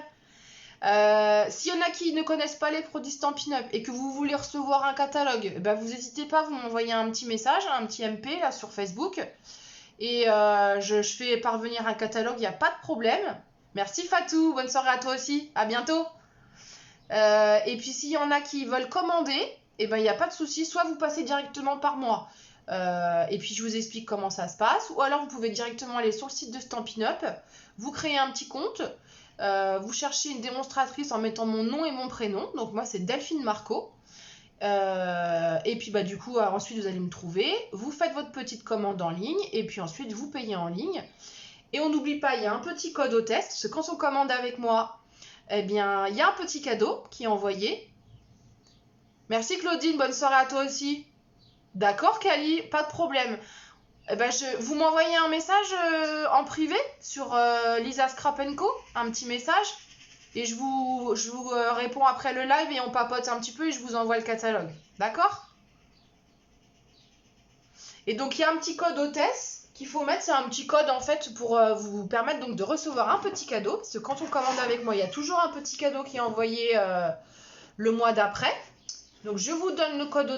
Speaker 1: S'il y en a qui ne connaissent pas les produits Stampin' Up et que vous voulez recevoir un catalogue, vous n'hésitez pas, vous m'envoyez un petit message, un petit MP là sur Facebook. Et je fais parvenir un catalogue, il n'y a pas de problème. Merci Fatou, bonne soirée à toi aussi, à bientôt. Et puis s'il y en a qui veulent commander, il n'y a pas de souci, soit vous passez directement par moi. Et puis je vous explique comment ça se passe, ou alors vous pouvez directement aller sur le site de Stampin' Up, vous créez un petit compte, vous cherchez une démonstratrice en mettant mon nom et mon prénom, donc moi c'est Delphine Marco, et puis du coup ensuite vous allez me trouver, vous faites votre petite commande en ligne, et puis ensuite vous payez en ligne, et on n'oublie pas, il y a un petit code au test, parce que quand on commande avec moi, il y a un petit cadeau qui est envoyé. Merci Claudine, bonne soirée à toi aussi. D'accord Kali, pas de problème. Vous m'envoyez un message en privé sur Lisa Scrap & Co, un petit message, et je vous réponds après le live et on papote un petit peu et je vous envoie le catalogue. D'accord? Et donc il y a un petit code hôtesse qu'il faut mettre, c'est un petit code en fait pour vous permettre donc de recevoir un petit cadeau, parce que quand on commande avec moi, il y a toujours un petit cadeau qui est envoyé le mois d'après. Donc je vous donne le code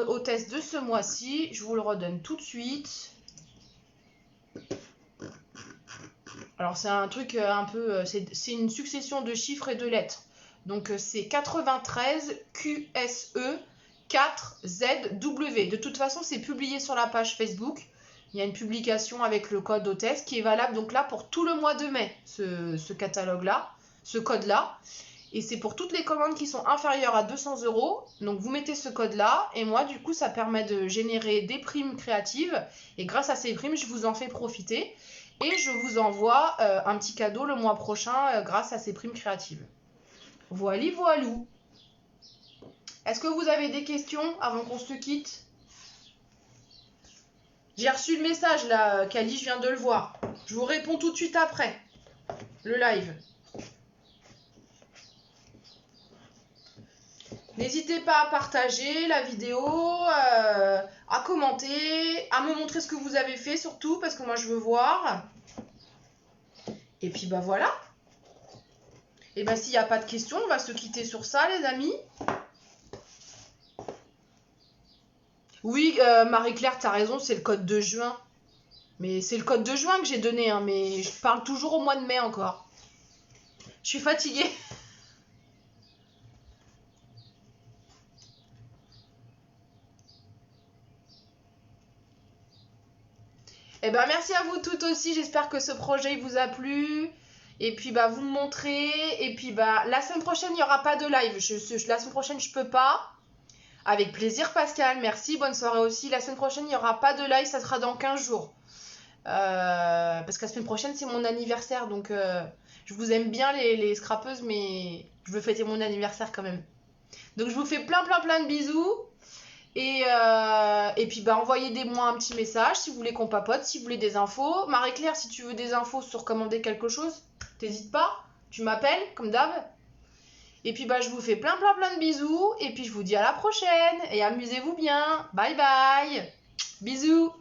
Speaker 1: hôtesse de ce mois-ci, je vous le redonne tout de suite. Alors c'est un truc un peu, c'est une succession de chiffres et de lettres. Donc c'est 93 QSE 4ZW. De toute façon c'est publié sur la page Facebook. Il y a une publication avec le code hôtesse qui est valable donc là pour tout le mois de mai, ce catalogue-là, ce code-là. Et c'est pour toutes les commandes qui sont inférieures à 200 €. Donc vous mettez ce code-là et moi du coup ça permet de générer des primes créatives. Et grâce à ces primes je vous en fais profiter. Et je vous envoie un petit cadeau le mois prochain grâce à ces primes créatives. Voilà, voilou. Est-ce que vous avez des questions avant qu'on se quitte? J'ai reçu le message là, Kali, je viens de le voir. Je vous réponds tout de suite après le live. N'hésitez pas à partager la vidéo, à commenter, à me montrer ce que vous avez fait surtout, parce que moi je veux voir. Et puis voilà. Et s'il n'y a pas de questions, on va se quitter sur ça les amis. Oui, Marie-Claire, t'as raison, c'est le code de juin. Mais c'est le code de juin que j'ai donné, hein, mais je parle toujours au mois de mai encore. Je suis fatiguée. Merci à vous toutes aussi, j'espère que ce projet vous a plu. Et puis vous me montrez. Et puis la semaine prochaine, il n'y aura pas de live. La semaine prochaine, je peux pas. Avec plaisir Pascal, merci, bonne soirée aussi. La semaine prochaine, il n'y aura pas de live, ça sera dans 15 jours. Parce que la semaine prochaine, c'est mon anniversaire. Donc je vous aime bien les scrappeuses, mais je veux fêter mon anniversaire quand même. Donc je vous fais plein de bisous. Et puis envoyez-moi un petit message si vous voulez qu'on papote, si vous voulez des infos. Marie-Claire, si tu veux des infos sur commander quelque chose, t'hésites pas, tu m'appelles comme d'hab. Et puis je vous fais plein de bisous. Et puis je vous dis à la prochaine. Et amusez-vous bien. Bye bye. Bisous.